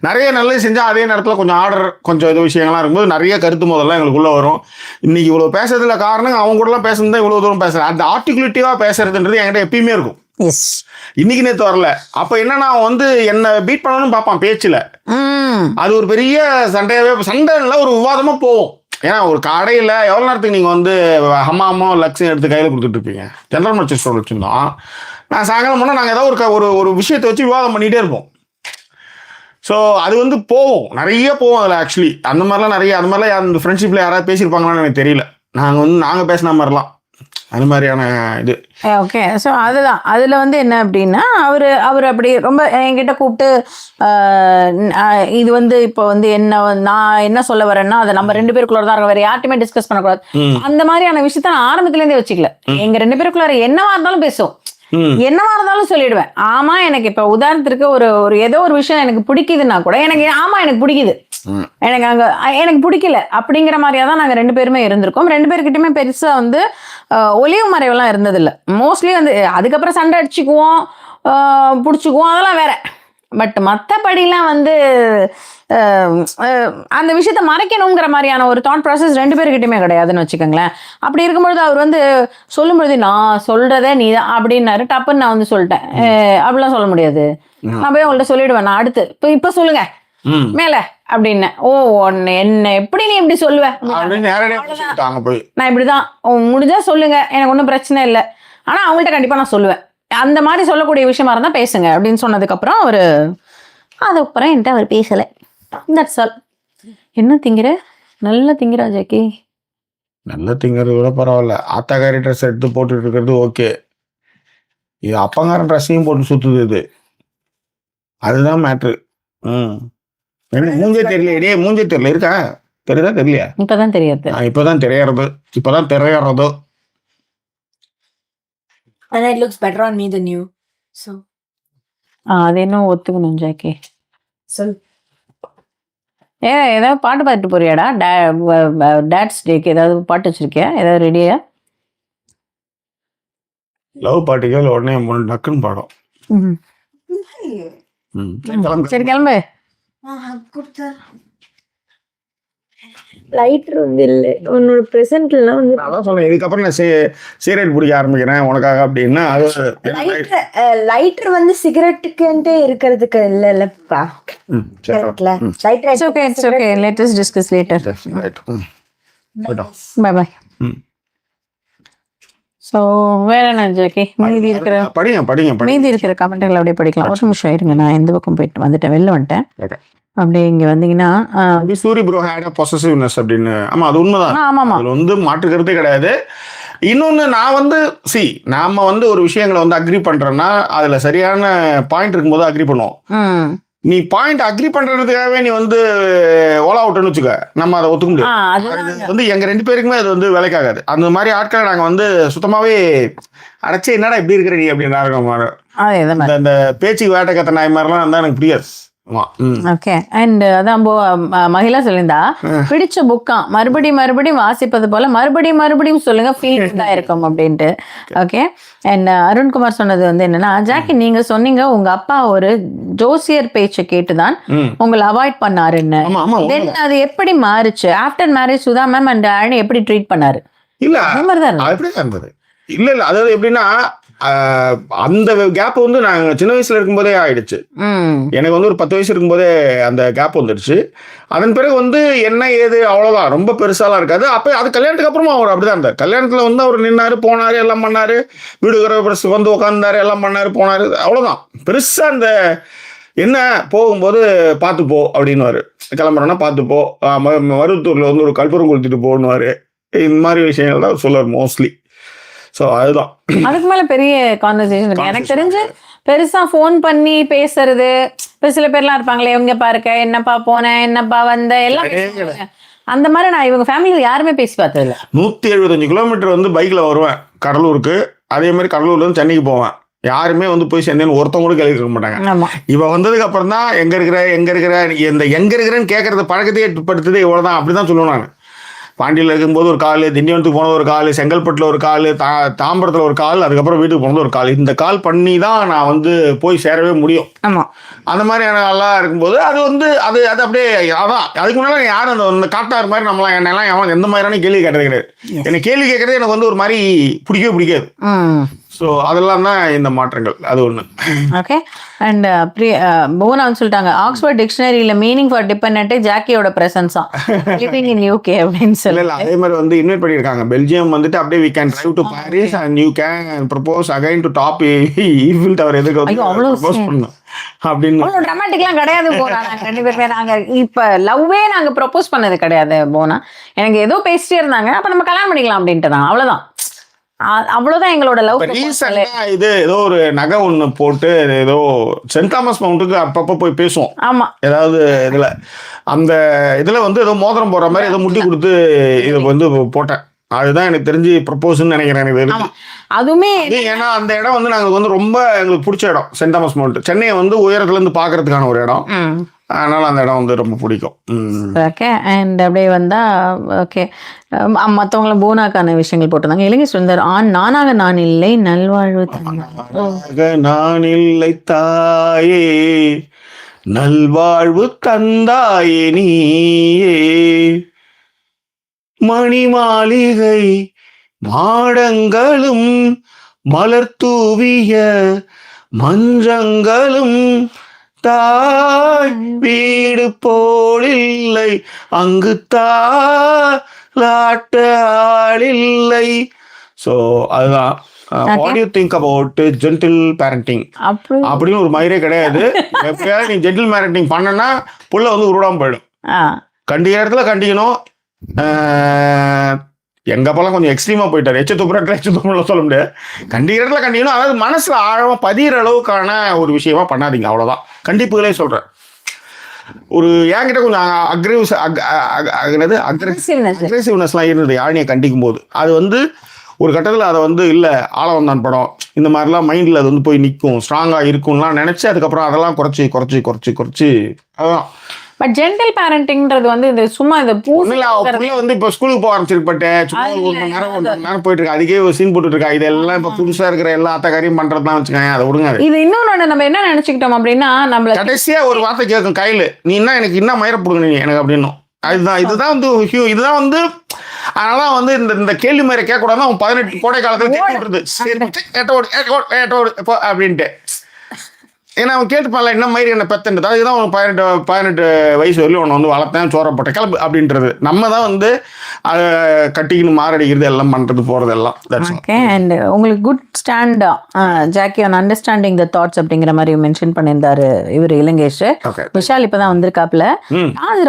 நிறைய நல்லது செஞ்சால் அதே நேரத்தில் கொஞ்சம் ஆர்டர் கொஞ்சம் இது விஷயங்கள்லாம் இருக்கும்போது நிறைய கருத்து முதல்லாம் எங்களுக்குள்ளே வரும். இன்னைக்கு இவ்வளோ பேசுறதுல காரணம் அவங்க கூடலாம் பேசுறது தான் இவ்வளோ தூரம் பேசுகிறேன். அந்த ஆர்டிகுலேட்டிவாக பேசுறதுன்றது என்கிட்ட எப்பயுமே இருக்கும். இன்னைக்கு நேற்று வரல. அப்ப என்னன்னா வந்து என்ன பீட் பண்ணணும்னு பார்ப்பான் பேச்சுல. அது ஒரு பெரிய சண்டையில ஒரு விவாதமா போகும். ஏன்னா ஒரு கடையில எவ்வளவு நேரத்துக்கு நீங்க வந்து ஹமாமோ லக்ஸும் எடுத்து கையில கொடுத்துட்டு இருப்பீங்க. ஜெனரல் மர்ச்சன்ட் ஸ்டோர் வச்சிருந்தோம். நான் சாயங்காலம் போனால் நாங்கள் ஏதாவது ஒரு விஷயத்தை வச்சு விவாதம் பண்ணிகிட்டே இருப்போம். ஸோ அது வந்து போவோம், நிறைய போவோம் அதில். ஆக்சுவலி அந்த மாதிரிலாம் நிறைய அது மாதிரிலாம் அந்த ஃப்ரெண்ட்ஷிப்பில் யாராவது பேசியிருப்பாங்களான்னு எனக்கு தெரியல. நாங்கள் பேசின மாதிரிலாம் அது மாதிரியான இது. ஓகே, ஸோ அதுதான் அதில் வந்து என்ன அப்படின்னா அவர் அப்படி ரொம்ப என்கிட்ட கூப்பிட்டு இது வந்து இப்போ வந்து நான் என்ன சொல்ல வரேன்னா அதை நம்ம 2 பேருக்குள்ள தான் இருக்கும், வேறு யார்ட்டுமே டிஸ்கஸ் பண்ணக்கூடாது. அந்த மாதிரியான விஷயத்த நான் ஆரம்பத்துலேருந்தே வச்சுக்கல. எங்கள் 2 பேருக்குள்ள என்னவா இருந்தாலும் பேசுவோம், என்னவா இருந்தாலும் சொல்லிடுவேன். ஆமா எனக்கு இப்ப உதாரணத்துக்கு ஒரு ஏதோ ஒரு விஷயம் எனக்கு பிடிக்குதுன்னா கூட எனக்கு பிடிக்குது, எனக்கு பிடிக்கல அப்படிங்கிற மாதிரியா தான் நாங்க 2 பேருமே இருந்திருக்கோம். 2 பேருக்கிட்டுமே பெருசா வந்து ஒளிவு மறைவெல்லாம் இருந்தது இல்லை. மோஸ்ட்லி வந்து அதுக்கப்புறம் சண்டை அடிச்சுக்குவோம், பிடிச்சிக்குவோம், அதெல்லாம் வேற. பட் மற்றபடிலாம் வந்து அந்த விஷயத்த மறைக்கணுங்கிற மாதிரியான ஒரு தாட் ப்ராசஸ் 2 பேருக்கிட்டுமே கிடையாதுன்னு வச்சுக்கோங்களேன். அப்படி இருக்கும்பொழுது அவர் வந்து சொல்லும்பொழுது நான் சொல்றதே நீ தான் அப்படின்னாரு. டப்புன்னு நான் வந்து சொல்லிட்டேன். அப்படிலாம் சொல்ல முடியாது, நான் போய் உங்கள்கிட்ட சொல்லிடுவேன். நான் அடுத்து இப்போ சொல்லுங்க மேல அப்படின்னு. ஓ என்ன எப்படி நீ இப்படி சொல்லுவ? நான் இப்படிதான், முடிஞ்சா சொல்லுங்க, எனக்கு ஒன்றும் பிரச்சனை இல்லை, ஆனா அவங்கள்ட்ட கண்டிப்பா நான் சொல்லுவேன், அந்த மாதிரி சொல்லக்கூடிய விஷயமா இருந்தா பேசுங்க அப்படின்னு சொன்னதுக்கு அப்புறம் அதுக்கப்புறம் என்கிட்ட அவர் பேசலை. That's all. என்ன திங்கிற? நல்லா திங்கிறா ஜாக்கி. நல்ல திங்கிறது கூட பரவாயில்ல. ஆத்தாக்காரி ட்ரெஸ் எடுத்து போட்டுட்டு இருக்கிறது ஓகே. இது அப்பங்காரன் ட்ரெஸ்ஸையும் போட்டு சுத்துது இது. அதுதான் மேட்ரு. மூஞ்சே தெரியல. மூஞ்சே தெரியல. இருக்கா? தெரியுதா தெரியலையா? இப்பதான் தெரியாது. இப்பதான் தெரியறது. And it looks better on me than you. So. அது இன்னும் ஒத்துக்கணும் ஜாக்கி. So. ஏதாவது பாட்டு பாட்டு போறியாடா? டேட்ஸ் டேக்கு ஏதாவது பாட்டு வச்சிருக்கியா? ஏதாவது ரெடியா? லவ் பாட்டுக்கு உடனே டக்குன்னு பாடும். சரி கிளம்பு. லைட்டர் வந்து இல்லை உன்னோட ப்ரெசென்ட்லாம் வந்து. அதான் சொல்றேன், இதுக்கப்புறம் நான் சிகரெட் பிடிக்க ஆரம்பிக்கிறேன் உனக்காக அப்படின்னா. அது லைட்டர் வந்து சிகரெட்டுக்குன்ட்டு இருக்கிறதுக்கு இல்லைல்லப்பா. Let us discuss later. Bye bye. So வேற என்ன ஜாக்கி? மீதி இருக்கிற கமெண்ட்டுகள் அப்படியே படிக்கலாம். ஒரு நிமிஷம் இருங்க, நான் எந்த பக்கம் போயிட்டு வந்துட்டேன், வெளில வந்துட்டேன். அப்படியே இங்க வந்தீங்கன்னா சூரி ப்ரோ ஹேட் பொசசிவ்னஸ் அப்படின்னு. ஆமா அது உண்மைதான். ஆமாம், அது வந்து மாற்று கருத்தே கிடையாது. இன்னொன்று நான் வந்து நாம வந்து ஒரு விஷயங்களை வந்து அக்ரி பண்றோம்னா அதுல சரியான பாயிண்ட் இருக்கும்போது அக்ரி பண்ணுவோம். நீ பாயிண்ட் அக்ரி பண்றதுக்காகவே நீ வந்து ஓலா அவுட்னு வச்சுக்க, நம்ம அதை ஒத்துக்க முடியாது. அது வந்து எங்க 2 பேருக்குமே அது வந்து வேலைக்காகாது. அந்த மாதிரி ஆட்களை நாங்க வந்து சுத்தமாவே அடைச்சி என்னடா இப்படி இருக்கிற நீ அப்படின்னு அந்த பேச்சு வேட்டை கத்த நாய் மாதிரிலாம் இருந்தா எனக்கு பிடிக்காது. ஓகே. அண்ட் அதான் மகிழா சொல்லியிருந்தா பிடிச்ச புக்கா மறுபடியும் வாசிப்பது போல மறுபடியும் சொல்லுங்க, ஃபீல் தான் இருக்கும் அப்படின்ட்டு. ஓகே. அண்ட் அருண்குமார் சொன்னது வந்து என்னன்னா, ஜாக்கி நீங்க சொன்னீங்க உங்க அப்பா ஒரு ஜோசியர் பேச்சை கேட்டுதான் உங்களை அவாய்ட் பண்ணாருன்னு. தென் அது எப்படி மாறுச்சு after marriage? Sudha ma'am and Arani எப்படி ட்ரீட் பண்ணாரு? இல்ல அதே மாதிரி தான் இருந்தது. இல்ல அதாவது எப்படின்னா அந்த கேப் வந்து நாங்க சின்ன வயசுல இருக்கும்போதே ஆயிடுச்சு. எனக்கு வந்து ஒரு 10 வயசு இருக்கும்போதே அந்த கேப் வந்துடுச்சு. அதன் பிறகு வந்து என்ன ஏது அவ்வளவுதான், ரொம்ப பெருசாலாம் இருக்காது. அப்ப அது கல்யாணத்துக்கு அப்புறமா அவர் அப்படிதான் இருந்தார். கல்யாணத்துல வந்து அவர் நின்னாரு, போனாரு, எல்லாம் பண்ணாரு, வீடு வந்து உட்காந்தாரு, எல்லாம் பண்ணாரு, போனாரு, அவ்வளவுதான். பெருசா அந்த என்ன போகும்போது பார்த்து போ அப்படின்னு கிளம்புறோன்னா பார்த்து போ, மருவத்தூர்ல வந்து ஒரு கற்பூரம் கொளுத்திட்டு போன்னுவாரு. இந்த மாதிரி விஷயங்கள் தான் சொல்லுவார் மோஸ்ட்லி. ஸோ அதுதான். அதுக்கு மேல பெரிய கான்வர்சேஷன் இருக்கு. எனக்கு தெரிஞ்சு பெருசா ஃபோன் பண்ணி பேசுறது, இப்போ சில பேர்லாம் இருப்பாங்களே, இவங்க பாருக்க, என்னப்பா போனேன், என்னப்பா வந்த, எல்லாம் அந்த மாதிரி நான் இவங்க ஃபேமிலியில் யாருமே பேசி பார்த்தது இல்லை. 175 கிலோமீட்டர் வந்து பைக்ல வருவேன் கடலூருக்கு. அதே மாதிரி கடலூர்ல இருந்து சென்னைக்கு போவேன். யாருமே வந்து போய் சேர்ந்தேன்னு ஒருத்தவங்க கூட கேள்வி கேட்க மாட்டாங்க. இவ வந்ததுக்கு அப்புறம் தான் எங்க இருக்கிறேன்னு கேட்கறது பழக்கத்தையே ஏற்படுத்துது. இவ்வளவுதான், அப்படிதான் சொல்லுவேன் நான். பாண்டியில் இருக்கும்போது ஒரு கால், திண்டிவனத்துக்கு போனது ஒரு கால், செங்கல்பட்டில் ஒரு கால், தாம்பரத்தில் ஒரு கால், அதுக்கப்புறம் வீட்டுக்கு போனது ஒரு கால். இந்த கால் பண்ணி தான் நான் வந்து போய் சேரவே முடியும். ஆமாம். அந்த மாதிரியான ஆளாக இருக்கும்போது அது வந்து அது அப்படியே அதான். அதுக்கு முன்னாடி யாரும் அந்த காட்டார் மாதிரி நம்மளாம் என்னெல்லாம் எந்த மாதிரியான கேள்வி கேட்டது கிடையாது. எனக்கு கேள்வி கேட்கறது எனக்கு வந்து ஒரு மாதிரி பிடிக்காது. ஸோ அதெல்லாம் தான் இந்த மாற்றங்கள். அது ஒன்று. ஓகே. அண்ட் புவனா வந்து சொல்லிட்டாங்க, ஆக்ஸ்போர்ட் டிக்ஷனரியில் மீனிங் ஃபார் டிபெண்டன்ட் ஜாக்கியோட பிரசன்ஸா லிவிங் இன் யூகே அப்படின்னு சொல்லி. அதே மாதிரி வந்து இன்வைட் பண்ணியிருக்காங்க. பெல்ஜியம் வந்துட்டு அப்படியே we can drive to Paris and you can propose again to top Eiffel Tower. எதுக்கு வந்து ப்ரப்போஸ் பண்ணணும் அப்படின்னு அவ்வளோ ட்ராமாட்டிக்லாம் கிடையாது போனா. நாங்கள் 2 பேருமே இப்போ லவ்வே நாங்கள் ப்ரப்போஸ் பண்ணது கிடையாது போனா. எனக்கு ஏதோ பேசிட்டே இருந்தாங்க, அப்போ நம்ம கல்யாணம் பண்ணிக்கலாம் அப்படின்ட்டு தான், அவ்வளோதான். அவ்வளவுதான் எங்களோட லவ். இது ஏதோ ஒரு நகை ஒண்ணு போட்டு ஏதோ சென்ட் தாமஸ் மவுண்ட்டுக்கு அப்பப்ப போய் பேசுவோம். ஆமா. ஏதாவது அந்த இதுல வந்து ஏதோ மோதிரம் போடுற மாதிரி ஏதோ முட்டி கொடுத்து இதை வந்து போட்டேன். அதுதான் எனக்கு தெரிஞ்சு ப்ரப்போஸ்ன்னு நினைக்கிறேன். எனக்கு அதுவுமே ஏன்னா அந்த இடம் வந்து நாங்க வந்து ரொம்ப எங்களுக்கு பிடிச்ச இடம். சென்ட் தாமஸ் மவுண்ட் சென்னையை வந்து உயரத்துல இருந்து பாக்குறதுக்கான ஒரு இடம். அதனால அந்த இடம் வந்து ரொம்ப பிடிக்கும். ஓகே. அண்ட் அப்படியே வந்தா ஓகே மற்றவங்கள போனாக்கான விஷயங்கள் போட்டிருந்தாங்க. இலங்கை சுந்தர் நானாக நான் இல்லை நல்வாழ்வு நான் இல்லை தாயே நல்வாழ்வு தந்தாயே நீயே மணி மாளிகை மாடங்களும் மலர் தூவிய மஞ்சங்களும் தாய் வீடு போலில்லை அங்கு தாலாட்ட ஆளில்லை. ஸோ அதுதான். What do you think about gentle parenting? அப்படின்னு ஒரு மயிரே கிடையாது. எப்பயாவது நீ ஜென்டில் பேரண்டிங் பண்ணனா புள்ள வந்து உருடாம போயிடும். கண்டிக்கிற இடத்துல கண்டிக்கணும். எங்க அப்பெல்லாம் கொஞ்சம் எக்ஸ்ட்ரீமா போயிட்டாரு. எச்ச துப்புல சொல்ல முடியாது. கண்டிக்கிற இடத்துல கண்டிக்கணும். அதாவது மனசுல ஆழமா பதிகிற அளவுக்கான ஒரு விஷயமா பண்ணாதீங்க, அவ்வளவுதான். கண்டிப்புகளே சொல்றேன். ஒரு என்கிட்ட கொஞ்சம் அக்ரெசிவ்னஸ்லாம் இருந்தது யாழினியை கண்டிக்கும் போது. அது வந்து ஒரு கட்டத்தில் அதை வந்து இல்லை ஆளவந்தான் படம் இந்த மாதிரிலாம் மைண்டில் அது வந்து போய் நிற்கும், ஸ்ட்ராங்காக இருக்கும்லாம் நினச்சி அதுக்கப்புறம் அதெல்லாம் குறைச்சி அதுதான். பட் ஜென்டல் பேரண்டிங்ன்றது வந்து இந்த சும்மா இந்த புள்ள வந்து இப்போ ஸ்கூலுக்கு போக ஆரம்பிச்சிருப்பட்டேன், சும்மா ஒரு மணி நேரம் போயிட்டு இருக்கா, அதுக்கே ஒரு சீன் போட்டுட்டு இருக்கா. இதெல்லாம் இப்போ புதுசாக இருக்கிற எல்லா அத்தகாரியும் பண்ணுறதுதான் வச்சுக்கோங்க, அதை விடுங்க. இது இன்னொன்று நம்ம என்ன நினச்சிக்கிட்டோம் அப்படின்னா, நம்மள கடைசியாக ஒரு வார்த்தை கேட்கும் கையில், நீ என்ன எனக்கு என்ன மயிர போடுங்க நீ எனக்கு அப்படின்னும். இதுதான் வந்து அதனால வந்து இந்த கேள்வி மாதிரி கேட்கக்கூடாது. அவன் 18 கோடை காலத்துல கேட்டுறது அப்படின்ட்டு. ஏன்னா அவன் கேட்டுப்பான்ல என்ன மாதிரி என்ன பெத்தன்றது. அதுதான் அவன் 18 வயசு வரலையும் அவனை வந்து வளர்த்தேன், சோறப்பட்ட கிளம்பு அப்படின்றது. நம்ம தான் வந்து அதை கட்டிக்கணும், மாரடிக்கிறது எல்லாம் பண்றது போறது எல்லாம். ஓகே. அண்ட் உங்களுக்கு good stand Jackie on understanding the thoughts அப்படிங்கிற மாதிரி மென்ஷன் பண்ணியிருந்தாரு இவர் இலங்கேஷ். விஷால் இப்பதான் வந்திருக்காப்புல.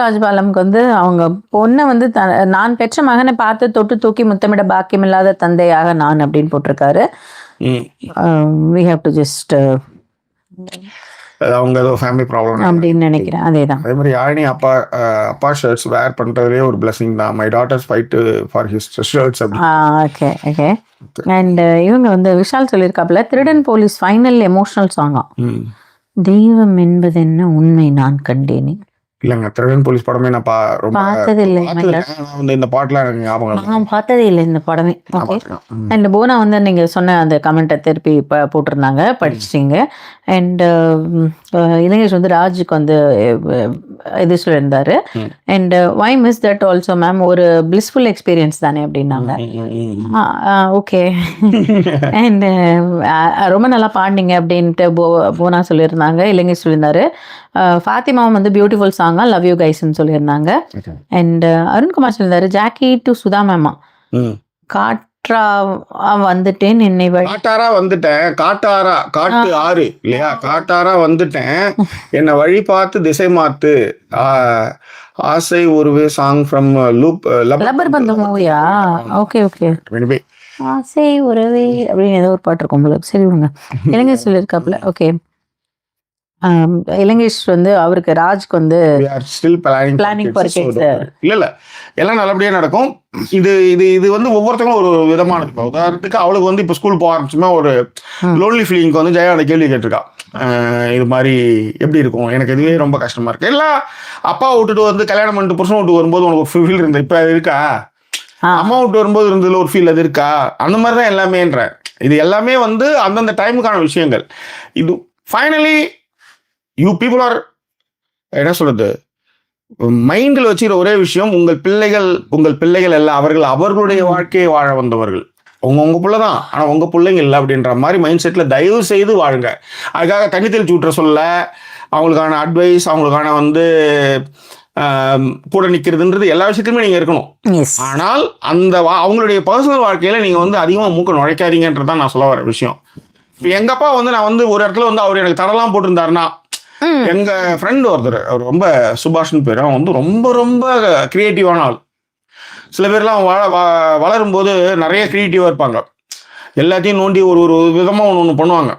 ராஜபாலம்க்கு வந்து அவங்க பொண்ணை வந்து நான் பெற்ற மகனை பார்த்து தொட்டு தூக்கி முத்தமிட பாக்கியம் இல்லாத தந்தையாக நான் அப்படின்னு போட்டிருக்காரு. we have to just அவங்க ஏதோ ஃபேமிலி ப்ராப்ளம் அப்படின்னு நினைக்கிறேன். அதேதான். அதே மாதிரி யாழினி அப்பா ஷர்ட்ஸ் வேர் பண்றதுலேயே ஒரு பிளஸிங் தான். My daughters fight for his shirts. Okay okay. And இவங்க வந்து விஷால் சொல்லியிருக்காப்புல, திருடன் போலீஸ் ஃபைனல் எமோஷனல் சாங்கா தெய்வம் என்பது என்ன உண்மை நான் கண்டேனே. இல்லைங்க, திருடன் போலீஸ் படமே நான் பார்த்தது இல்லை. இந்த பாட்டுலாம் எனக்கு ஞாபகம், நான் பார்த்ததே இல்லை இந்த படமே. ஓகே. அண்ட் போனா வந்து நீங்க சொன்ன அந்த கமெண்ட்டை திருப்பி போட்டிருந்தாங்க, படிச்சிட்டீங்க. அண்ட் இலங்கேஷ் வந்து ராஜுக்கு வந்து இது சொல்லியிருந்தாரு. And why miss that also ma'am, ஒரு பிளிஸ்ஃபுல் எக்ஸ்பீரியன்ஸ் தானே அப்படின்னாங்க. ஓகே. அண்ட் ரொம்ப நல்லா பாடினீங்க அப்படின்ட்டு போனா சொல்லியிருந்தாங்க. இலங்கேஷ் சொல்லியிருந்தாரு. ஃபாத்திமாவும் வந்து பியூட்டிஃபுல் சாங்கா லவ் யூ கைஸ்ன்னு சொல்லியிருந்தாங்க. அண்ட் அருண்குமார் சொல்லியிருந்தாரு, ஜாக்கி டு சுதா மேமா காற்றா வந்துட்டேன் என்னை காட்டாரா வந்துட்டேன், காட்டாரா காட்டு ஆறு இல்லையா, காட்டாரா வந்துட்டேன் என்னை வழி பார்த்து திசை மாத்து ஆசை ஒருவே சாங் ஃப்ரம் லூப் லப்பர் பந்து மூவியா. Okay okay. ஆசை ஒருவே அப்படின்னு ஏதோ ஒரு பாட்டு இருக்கும். சரி விடுங்க. இலங்கை சொல்லியிருக்காப்புல. ஓகே. இலங்கேஷ் வந்து அவருக்கு ராஜ்க்கு வந்து பிளானிங் இல்ல எல்லாம் நல்லபடியா நடக்கும். இது வந்து ஒவ்வொருத்தங்களும் ஒரு விதமானது. இப்போ உதாரணத்துக்கு அவளுக்கு வந்து இப்போ ஸ்கூல் போக ஆரம்பிச்சுமா ஒரு லோன்லி ஃபீலிங்க்கு வந்து ஜெயா அந்த கேள்வி கேட்டிருக்கா, இது மாதிரி எப்படி இருக்கும், எனக்கு இதுவே ரொம்ப கஷ்டமா இருக்கு. எல்லாம் அப்பா விட்டுட்டு வந்து கல்யாணம் பண்ணிட்டு புருஷன் விட்டு வரும்போது உனக்கு ஒரு ஃபீல் இருந்தது, இப்ப இருக்கா? அம்மா விட்டு வரும்போது இருந்ததுல ஒரு ஃபீல் அது இருக்கா? அந்த மாதிரிதான் எல்லாமேன்ற. இது எல்லாமே வந்து அந்தந்த டைமுக்கான விஷயங்கள். இது ஃபைனலி யூ பீப்புள் ஆர் என்ன சொல்றது, மைண்டில் வச்சுக்கிற ஒரே விஷயம், உங்கள் பிள்ளைகள் எல்லாம் அவர்களுடைய வாழ்க்கையை வாழ வந்தவர்கள். உங்க பிள்ளை தான், ஆனால் உங்க பிள்ளைங்க இல்லை அப்படின்ற மாதிரி மைண்ட் செட்டில் தயவு செய்து வாழுங்க. அதுக்காக தண்ணி தெளிச்சு விட்டுற சொல்ல, அவங்களுக்கான அட்வைஸ், அவங்களுக்கான வந்து கூட நிற்கிறதுன்றது எல்லா விஷயத்துலையுமே நீங்கள் இருக்கணும். ஆனால் அந்த அவங்களுடைய பர்சனல் வாழ்க்கையில் நீங்கள் வந்து அதிகமாக மூக்க நுழைக்காதீங்கன்றது தான் நான் சொல்ல வர விஷயம். இப்போ எங்கள் அப்பா வந்து நான் வந்து ஒரு இடத்துல வந்து அவர் எனக்கு தடலாம் போட்டிருந்தாருன்னா, எங்க ஃப்ரெண்ட் ஒருத்தர், அவர் ரொம்ப சுபாஷ்னு பேர், அவன் வந்து ரொம்ப ரொம்ப கிரியேட்டிவான ஆள். சில பேர்லாம் வளரும் போது நிறைய கிரியேட்டிவா இருப்பாங்க. எல்லாத்தையும் நோண்டி ஒரு விதமா ஒன்று பண்ணுவாங்க.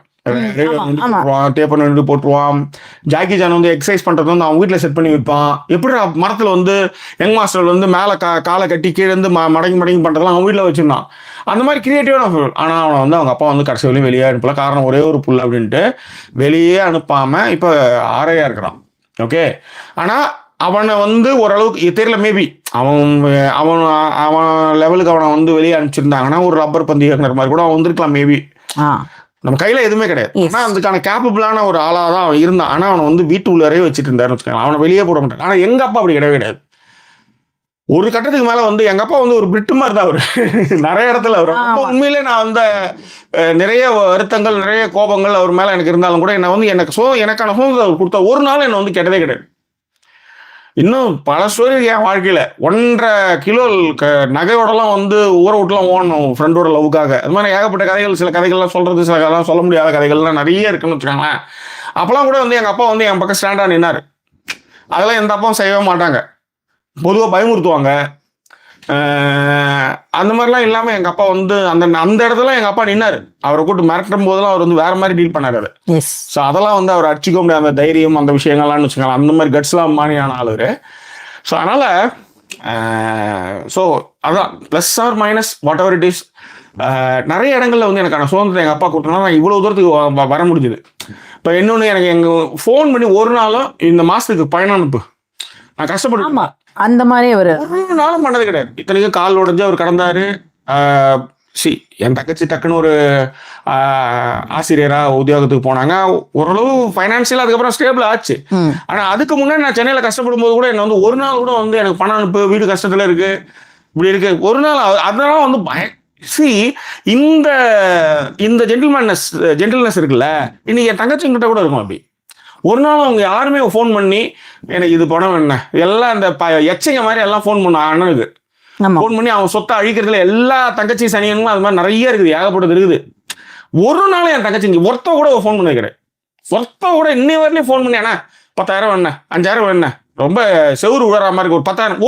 டேப்பர் போட்டுருவான். ஜாக்கி ஜான் வந்து எக்ஸசைஸ் பண்றது வந்து அவன் வீட்டில் செட் பண்ணி வைப்பான். எப்படி மரத்துல வந்து யங் மாஸ்டர் வந்து மேலே காலை கட்டி கீழே இருந்து மடங்கி பண்றதுலாம் அவன் வீட்டில் வச்சிருந்தான். அந்த மாதிரி கிரியேட்டிவான ஃபீல். ஆனால் அவனை வந்து அவங்க அப்பா வந்து கடைசி வரையும் வெளியே அனுப்பல. காரணம் ஒரே ஒரு புல் அப்படின்ட்டு வெளியே அனுப்பாம இப்போ ஆரையா இருக்கிறான். ஓகே. ஆனால் அவனை வந்து ஓரளவுக்கு தெரியல, மேபி அவன் லெவலுக்கு அவனை வந்து வெளியே அனுப்பிச்சிருந்தாங்கன்னா ஒரு ரப்பர் பந்து இயக்குனர் மாதிரி கூட அவன் வந்திருக்கலாம் மேபி. நம்ம கையில எதுவுமே கிடையாது. ஆனா அதுக்கான கேப்பபிளான ஒரு ஆளா தான் அவன் இருந்தான். ஆனா அவனை வந்து வீட்டு உள்ளரே வச்சுட்டு இருந்தாருன்னு வச்சுக்கோங்க, அவனை வெளியே போட மாட்டான். ஆனா எங்க அப்பா அப்படி கிடையவே கிடையாது. ஒரு கட்டத்துக்கு மேல வந்து எங்க அப்பா வந்து ஒரு பிரிட்டு மாதிரி தான் அவரு. நிறைய இடத்துல அவர் உண்மையிலே நான் வந்து நிறைய வருத்தங்கள் நிறைய கோபங்கள் அவர் மேல எனக்கு இருந்தாலும் கூட என்ன வந்து எனக்கான சுதந்திரம் அவர் கொடுத்த ஒரு நாள் என்ன வந்து கெட்டதே கிடையாது. இன்னும் பல ஸ்டோரி என் வாழ்க்கையில 1.5 கிலோ நகையோடலாம் வந்து ஊரை விட்டுலாம் ஓடணும் ஃப்ரெண்டோட லவ்வுக்காக. அது மாதிரி ஏகப்பட்ட கதைகள், சில கதைகள்லாம் சொல்றது, சில கதைலாம் சொல்ல முடியாத கதைகள்லாம் நிறைய இருக்குன்னு வச்சுக்கோங்களேன். அப்பெல்லாம் கூட வந்து எங்க அப்பா வந்து என் பக்கம் ஸ்டாண்டா நின்னாரு. அதெல்லாம் எந்த அப்பாவும் செய்யவே மாட்டாங்க, பொதுவாக பயமுறுத்துவாங்க. அந்த மாதிரிலாம் இல்லாமல் எங்கள் அப்பா வந்து அந்த இடத்துல எங்கள் அப்பா நின்னார். அவரை கூட்டு மிரட்டும் போதெல்லாம் அவர் வந்து வேற மாதிரி டீல் பண்ணாரு. ஸோ அதெல்லாம் வந்து அவர் அடிச்சிக்க முடியாது, அந்த தைரியம் அந்த விஷயங்கள்லாம்னு வச்சுக்கலாம். அந்த மாதிரி கட்ஸ்லாம் மானியான ஆள் அவர். ஸோ அதனால் ஸோ அதான் plus or minus whatever it is, நிறைய இடங்களில் வந்து எனக்கான சுதந்திரம் எங்கள் அப்பா கூட்டினா நான் இவ்வளோ தூரத்துக்கு வர முடிஞ்சுது. இப்போ இன்னொன்று, எனக்கு எங்கள் ஃபோன் பண்ணி ஒரு நாளும் இந்த மாதத்துக்கு பயணம் அனுப்பு நான் கஷ்டப்பட்டு அந்த மாதிரி ஒரு நாளும் பண்ணது கிடையாது. இத்தனைக்கும் கால் உடஞ்சு அவர் கடந்தாரு. என் தங்கச்சி டக்குன்னு ஒரு ஆசிரியரா உத்தியோகத்துக்கு போனாங்க. ஓரளவு ஃபைனான்சியலா அதுக்கப்புறம் ஸ்டேபிள் ஆச்சு. ஆனா அதுக்கு முன்னாடி நான் சென்னையில கஷ்டப்படும் போது கூட என்ன வந்து ஒரு நாள் கூட வந்து எனக்கு பணம் அனுப்பு, வீடு கஷ்டத்துல இருக்கு, இப்படி இருக்கு, ஒரு நாள் அதெல்லாம் வந்து இந்த ஜென்டில்னஸ் இருக்குல்ல, இன்னைக்கு என் தங்கச்சிங்கிட்ட கூட இருக்கும். அப்படி ஒரு நாள் அவங்க யாருமே ஃபோன் பண்ணி எனக்கு இது பணம் என்ன எல்லாம் இந்த எச்சைங்க மாதிரி எல்லாம் ஃபோன் பண்ண அண்ணனுக்கு ஃபோன் பண்ணி அவன் சொத்தை அழிக்கிறதுல எல்லா தங்கச்சி சனியனுங்களும் அது மாதிரி நிறைய இருக்குது, ஏகப்பட்டது இருக்குது. ஒரு நாள் என் தங்கச்சி ஒருத்த கூட ஃபோன் பண்ண கிடையாது. ஒருத்த கூட இன்னை வரலையும் ஃபோன் பண்ணி அண்ணா 10,000 என்ன 5,000 என்ன ரொம்ப செவுறு விடுற மாதிரி ஒரு 10,000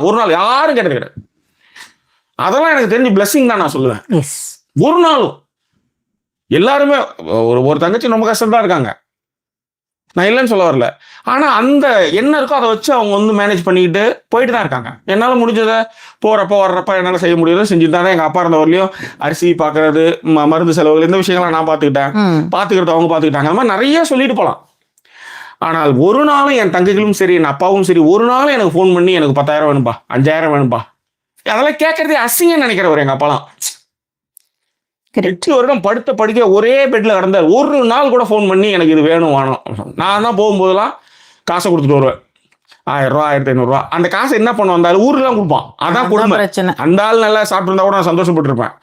ஒரு நாள் யாரும் கேட்டது கிடையாது. அதெல்லாம் எனக்கு தெரிஞ்சு பிளஸிங் தான் நான் சொல்லுவேன். ஒரு நாளும் எல்லாருமே ஒரு தங்கச்சி ரொம்ப கஷ்டம் தான் இருக்காங்க, நான் இல்லைன்னு சொல்ல வரல. ஆனால் அந்த என்ன இருக்கோ அதை வச்சு அவங்க வந்து மேனேஜ் பண்ணிக்கிட்டு போயிட்டு தான் இருக்காங்க. என்னால் முடிஞ்சதை போகிறப்ப வர்றப்ப என்னால் செய்ய முடியல செஞ்சுட்டு தான். எங்கள் அப்பா இருந்த வரலையும் அரிசி பார்க்கறது, மருந்து செலவுகள், இந்த விஷயங்களை நான் பார்த்துக்கிறது அவங்க பார்த்துக்கிட்டாங்க. அந்த மாதிரி நிறைய சொல்லிட்டு போகலாம். ஆனால் ஒரு நாளும் என் தங்கைகளும் சரி என் அப்பாவும் சரி ஒரு நாளும் எனக்கு ஃபோன் பண்ணி எனக்கு 10,000 வேணும்பா 5,000 வேணும்பா அதெல்லாம் கேட்கறதே அசிங்கன்னு நினைக்கிறவர் எங்கள் அப்பாலாம். 8 வருடம் படிக்க ஒரே பெட்ல கிடந்தார். ஒரு நாள் கூட ஃபோன் பண்ணி எனக்கு இது வேணும். நான் தான் போகும்போதெல்லாம் காசை கொடுத்துட்டு வருவேன். 1000 ரூபா 1500 அந்த காசை என்ன பண்ண வந்தாலும் ஊருக்குலாம் கொடுப்பான். அதான் குடும்பம். அந்த ஆள் நல்லா சாப்பிட்டு கூட நான் சந்தோஷப்பட்டிருப்பேன்.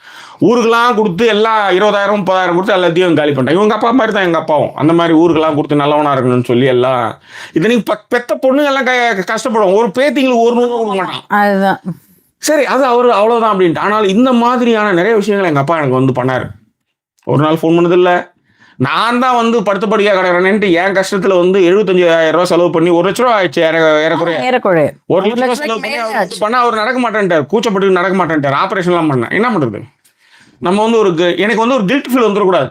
ஊருக்கெல்லாம் கொடுத்து எல்லாம் 20,000 30,000 கொடுத்து எல்லாத்தையும் காலி பண்ணிட்டேன். இவங்க அப்பா மாதிரி தான் எங்க அப்பாவும் அந்த மாதிரி ஊருக்கெல்லாம் கொடுத்து நல்லவனா இருக்கணும்னு சொல்லி எல்லாம் இத்தனைக்கு பெத்த பொண்ணுங்க எல்லாம் கஷ்டப்படும். ஒரு பேத்திங்களுக்கு 1 ரூபா கொடுக்க மாட்டான். அதுதான் சரி, அது அவர் அவ்வளோதான் அப்படின்ட்டு. ஆனால் இந்த மாதிரியான நிறைய விஷயங்கள் எங்கள் அப்பா எனக்கு வந்து பண்ணார். ஒரு நாள் ஃபோன் பண்ணதில்லை. நான் தான் வந்து படுக்க கிடக்கிறேன்ட்டு என் கஷ்டத்தில் வந்து 75,000 ரூபா செலவு பண்ணி 1 லட்ச ரூபா ஆயிடுச்சு ஏறக்குறைய. 1 லட்ச ரூபா செலவு பண்ணி பண்ணால் அவர் நடக்க மாட்டேன்ட்டார், கூச்சப்பட்டு நடக்க மாட்டேன்ட்டார். ஆப்ரேஷன்லாம் பண்ணேன். என்ன பண்ணுறது, நம்ம வந்து எனக்கு வந்து ஒரு கில்ட் ஃபீல் வந்துடக்கூடாது.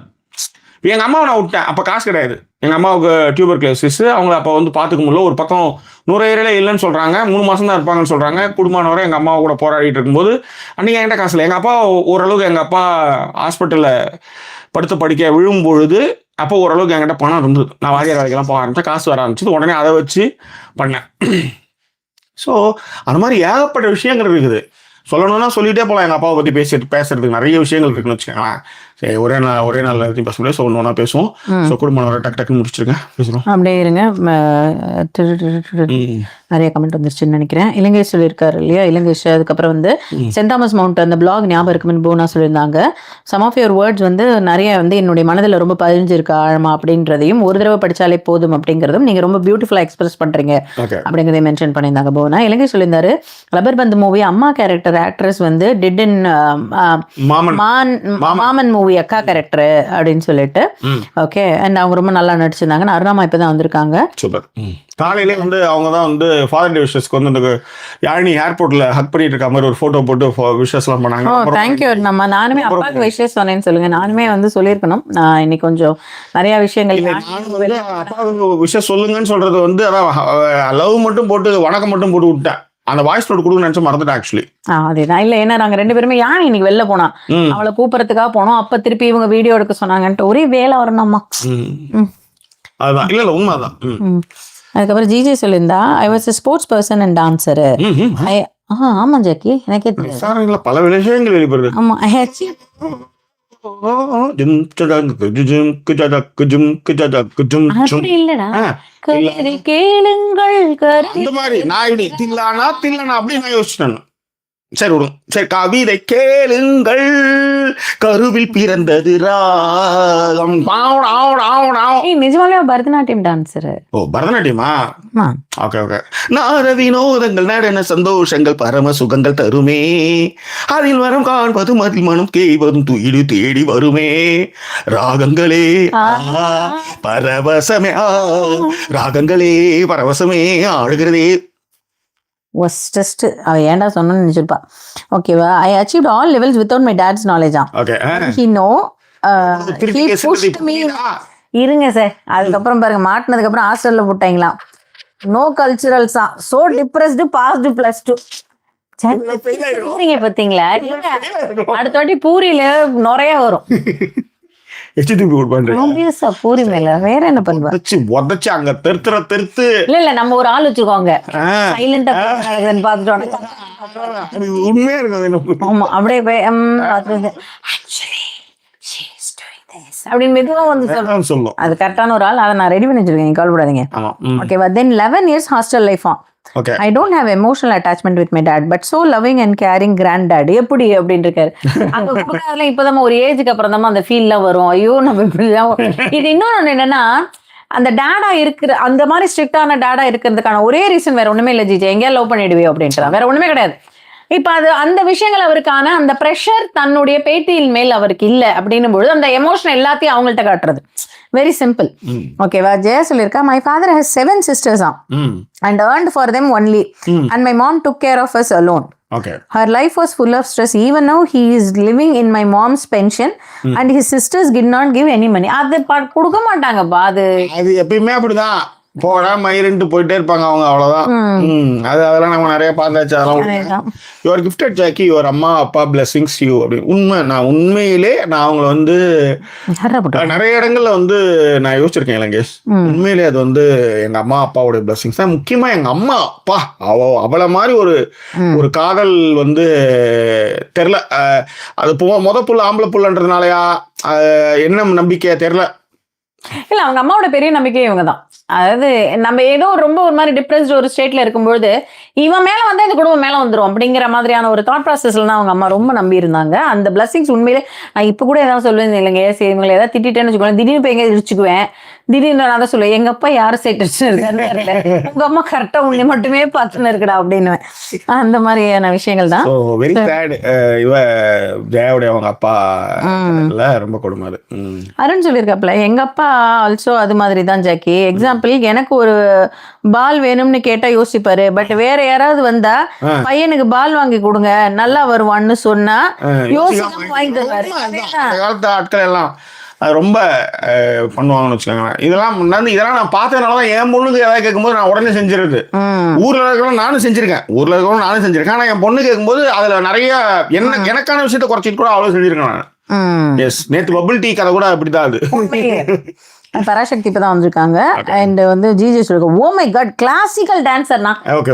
எங்கள் அம்மாவை நான் விட்டேன், அப்போ காசு கிடையாது. எங்கள் அம்மாவுக்கு டியூபர்குலோசிஸ், அவங்கள அப்போ வந்து பார்த்துக்க முடியல. ஒரு பக்கம் நுரையீரலே இல்லைன்னு சொல்கிறாங்க, 3 மாதம் தான் இருப்பாங்கன்னு சொல்கிறாங்க. குடும்பமானவரை எங்கள் அம்மாவை கூட போராடிட்டு இருக்கும்போது அன்றைக்கி என்கிட்ட காசு இல்லை. எங்கள் அப்பா ஓரளவுக்கு எங்கள் அப்பா ஹாஸ்பிட்டலில் படிக்க விழும்பொழுது அப்போ ஓரளவுக்கு என்கிட்ட பணம் இருந்தது. நான் வாரியார் வேலைக்கெல்லாம் போக ஆரம்பித்தேன், காசு வர ஆரம்பிச்சது. உடனே அதை வச்சு பண்ணேன். ஸோ அந்த மாதிரி ஏகப்பட்ட விஷயங்கள் இருக்குது. சொல்லணும்னா சொல்லிட்டே போகலாம். எங்கள் அப்பாவை பற்றி பேசுறதுக்கு நிறைய விஷயங்கள் இருக்குன்னு வச்சுக்கோங்களேன். சரி, ஒரே நாள் எல்லாத்தையும் பேச முடியாது. ஸோ ஒன்று ஒன்றா பேசுவோம். ஸோ குடும்பம் டக்குன்னு முடிச்சிருங்க, பேசுகிறோம். அப்படியே இருங்க. நிறைய கமெண்ட் வந்துருச்சுன்னு நினைக்கிறேன். இலங்கை சொல்லியிருக்காரு இல்லையா, இலங்கை. அதுக்கப்புறம் வந்து சென்ட் தாமஸ் மவுண்ட் அந்த பிளாக் ஞாபகம் இருக்குன்னு போனா சொல்லியிருந்தாங்க. சம் ஆஃப் யுவர் வேர்ட்ஸ் வந்து நிறைய வந்து என்னுடைய மனதில் ரொம்ப பதிஞ்சிருக்கு ஆழமா அப்படின்றதையும், ஒரு தடவை படித்தாலே போதும் அப்படிங்கிறதும் நீங்கள் ரொம்ப பியூட்டிஃபுல்லாக எக்ஸ்பிரஸ் பண்ணுறீங்க அப்படிங்கிறதையும் மென்ஷன் பண்ணியிருந்தாங்க போனா. இலங்கை சொல்லியிருந்தாரு, ரப்பர் பந்து மூவி அம்மா கேரக்டர் ஆக்ட்ரஸ் வந்து டிட் இன் மாமன் மூவி அக்கா கேரக்டர் அப்படின்னு சொல்லிட்டு. ஓகே, அண்ட் அவங்க ரொம்ப நல்லா நடிச்சிருந்தாங்க. அருணாமா இப்பதான் வந்திருக்காங்க. சூப்பர். காலையிலே வந்து அவங்க தான் வந்து ஃபாதர் டே விஷஸ்க்கு வந்து இந்த யாழினி ஏர்போர்ட்ல ஹக் பண்ணிட்டு இருக்க மாதிரி ஒரு போட்டோ போட்டு விஷஸ் எல்லாம் பண்ணாங்க. தேங்க்யூ. நம்ம நானுமே அப்பாவுக்கு விஷஸ் சொன்னேன்னு சொல்லுங்க. நானுமே வந்து சொல்லியிருக்கணும். நான் இன்னைக்கு கொஞ்சம் நிறைய விஷயங்கள் அப்பாவுக்கு விஷஸ் சொல்லுங்கன்னு சொல்றது வந்து அதான் லவ் மட்டும் போட்டு வணக்கம் மட்டும் போட்டு விட்டேன். அந்த வாய்ஸ் நோட் கொடுக்க நினைச்சு மறந்துட்டேன் ஆக்சுவலி. அதேதான். இல்ல, ஏன்னா நாங்க 2 பேருமே யானை இன்னைக்கு வெளில போனா அவளை கூப்பிடறதுக்காக போனோம். அப்ப திருப்பி இவங்க வீடியோ எடுக்க சொன்னாங்கன்ட்டு ஒரே வேலை வரணும்மா. அதுதான். இல்ல உண்மைதான். அதுக்கப்புறம் ஜிஜே சொல்லியிருந்தா, I was a sports person and dancer. ஆமா ஜாக்கி, எனக்கே தெரியும். பல விஷயங்கள் வெளிப்படுது. ஆமா, அப்படி இல்லடா, கவிதை கேளுங்கள் அந்த மாதிரி நான் இப்படி தில்லானா அப்படின்னு நான் யோசிச்சிட்டேன். சரி விடும். சரி, கவிதை கேளுங்கள் கருவில் பிறந்தது ராகம். நிஜமாலே பரதநாட்டியம் டான்சர். ஓ, பரதநாட்டியமா? Okay okay. நார வினோதங்கள் நடன சந்தோஷங்கள் பரம சுகங்கள் தருமே, அதில் வரும் காண்பதும் அதில் மனம் கேய்வதும் துயிடு தேடி வருமே, ராகங்களே பரவசமே, ராகங்களே பரவசமே ஆடுகிறதே. ஒஸ்டஸ்ட் அவ ஏன்டா சொன்னு நினைச்சிருப்பா. ஓகேவா, I achieved all levels without my dad's knowledge. He no he pushed me. இருங்க சார், அதுக்கப்புறம் பாருங்க மாட்டினதுக்கு அப்புறம் ஹாஸ்டல்ல போட்டாங்களாம். நோ கல்ச்சுரல்ஸா, சோ டிப்ரெஸ்டு, பாஸ்டு +2. பாத்தீங்களா, அடுத்த வாட்டி பூரியில நிறைய வரும். பூரி மேல வேற என்ன பண்ணுவாங்க, அங்க தெருத்து. இல்ல நம்ம ஒரு ஆள் வச்சுக்கோங்க, சைலண்டா பாத்துட்டோம். உண்மையா இருக்கும். ஆமா, அப்படியே போய் அப்படின்னு மெதுவா வந்து சொல்லும். அது கரெக்டான ஒரு ஆள், அதை நான் ரெடி பண்ணி வச்சிருக்கேன், கவலைப்படாதீங்க. ஓகேவா. தென் 11 years hostel life. Okay. I don't have emotional attachment with my dad, but so loving and caring granddad. எப்படி அப்படின்னு இருக்காரு. அங்க கொடுக்காதெல்லாம் இப்பதான் ஒரு ஏஜுக்கு அப்புறம் தான் அந்த ஃபீல்லாம் வரும். ஐயோ நம்ம இப்படிதான். இது இன்னொன்னு என்னன்னா, அந்த டேடா இருக்கிற அந்த மாதிரி ஸ்ட்ரிக்டான டேடா இருக்கிறதுக்கான ஒரே ரீசன் வேற ஒண்ணுமே இல்லை ஜிஜே, எங்கேயா லவ் பண்ணிடுவே அப்படின்ட்டு, வேற ஒண்ணுமே கிடையாது. இப்ப அது அந்த விஷயங்கள் அவருக்கான அந்த ப்ரெஷர் தன்னுடைய பேத்தியின் மேல் அவருக்கு இல்லை அப்படின்னும் பொழுது அந்த எமோஷன் எல்லாத்தையும் அவங்கள்ட்ட காட்டுறது. Very simple. ஓகேவா. ஜெயா சொல்லியிருக்கா, my father has 7 sisters and earned for them only, and my mom took care of us alone. Okay. Her life was full of stress. Even now he is living in my mom's pension and his sisters did not give any money. அது கொடுக்க மாட்டாங்கப்பா. அது எப்பயுமே அப்படிதான், போடா மயிரின்ட்டு போயிட்டே இருப்பாங்க அவங்க, அவ்வளவுதான். அதெல்லாம் நம்ம நிறைய பார்த்தாச்சு. அதெல்லாம் யுவர் கிஃப்டட் ஜாக்கி, யுவர் அம்மா அப்பா பிளெஸிங்ஸ் யூ அப்படின்னு. உண்மை, நான் உண்மையிலே நான் அவங்கள வந்து நிறைய இடங்கள்ல வந்து நான் யோசிச்சிருக்கேன் இலங்கேஷ். உண்மையிலே அது வந்து எங்க அம்மா அப்பாவோட பிளெஸிங்ஸ் தான். முக்கியமா எங்க அம்மா அப்பா, அவளை மாதிரி ஒரு காதல் வந்து தெரில. அது முத புள்ள ஆம்பளை புள்ளன்றதுனாலயா என்ன நம்பிக்கையா தெரில. இல்ல, அவங்க அம்மாவோட பெரிய நம்பிக்கை இவங்க தான். அதாவது நம்ம ஏதோ ரொம்ப ஒரு மாதிரி டிப்ரெஸ்ட் ஒரு ஸ்டேட்ல இருக்கும்பொழுது இவன் மேல வந்து இந்த குடும்பம் மேல வந்துடும் அப்படிங்கிற மாதிரியான ஒரு தாட் ப்ராசஸ்ல தான் அவங்க அம்மா ரொம்ப நம்பி இருந்தாங்க. அந்த பிளஸிங்ஸ் உண்மையிலே நான் இப்ப கூட ஏதாவது சொல்லுவேன் இல்லைங்க, சரி இவங்களை ஏதாவது திட்டேன்னு வச்சுக்கோங்க, திடீர்னு போய் எங்க இடிச்சுக்குவேன், திடீர்னு நான் தான் சொல்லுவேன், எங்க அப்பா யாரும் சேர்த்து இருக்காரு, உங்க அம்மா கரெக்டா உன்னை மட்டுமே பார்த்துன்னு இருக்கடா அப்படின்னு. அந்த மாதிரியான விஷயங்கள் தான். Very sad. இவ ஜெயாவுடைய அவங்க அப்பா ரொம்ப கொடுமை. அருண் சொல்லியிருக்காப்ல, எங்க அப்பா ஆல்சோ அது மாதிரி தான் ஜாக்கி. எக்ஸாம்பிள், எனக்கு ஒரு பால் வேணும்னு கேட்டா யோசிப்பாரு, பட் வேற யாராவது வந்தா பையனுக்கு பால் வாங்கி கொடுங்க நல்லா வருவான்னு சொன்னா யோசிக்காம வாங்கி தருவாரு. காலத்து ஆட்கள் எல்லாம் ரொம்ப பண்ணுவாங்கன்னு வச்சுக்கோங்களேன். இதெல்லாம் நான் பார்த்ததுனாலதான் என் பொண்ணுக்கு ஏதாவது கேட்கும்போது நான் உடனே செஞ்சிருது. ஊர்ல இருக்கிறவங்க நானும் செஞ்சிருக்கேன். ஆனா என் பொண்ணு கேட்கும்போது அதுல நிறைய எனக்கான விஷயத்த குறைச்சிட்டு கூட அவ்வளவு செஞ்சிருக்கேன் நான். எஸ், நேத்து பபிள் டீ கதை கூட அப்படிதான். அது பராசக்தி இப்பதான் வந்திருக்காங்க. அண்ட் வந்து ஜிஜி சொல்லுங்க, ஓ மை காட், கிளாசிக்கல் டான்சர்னா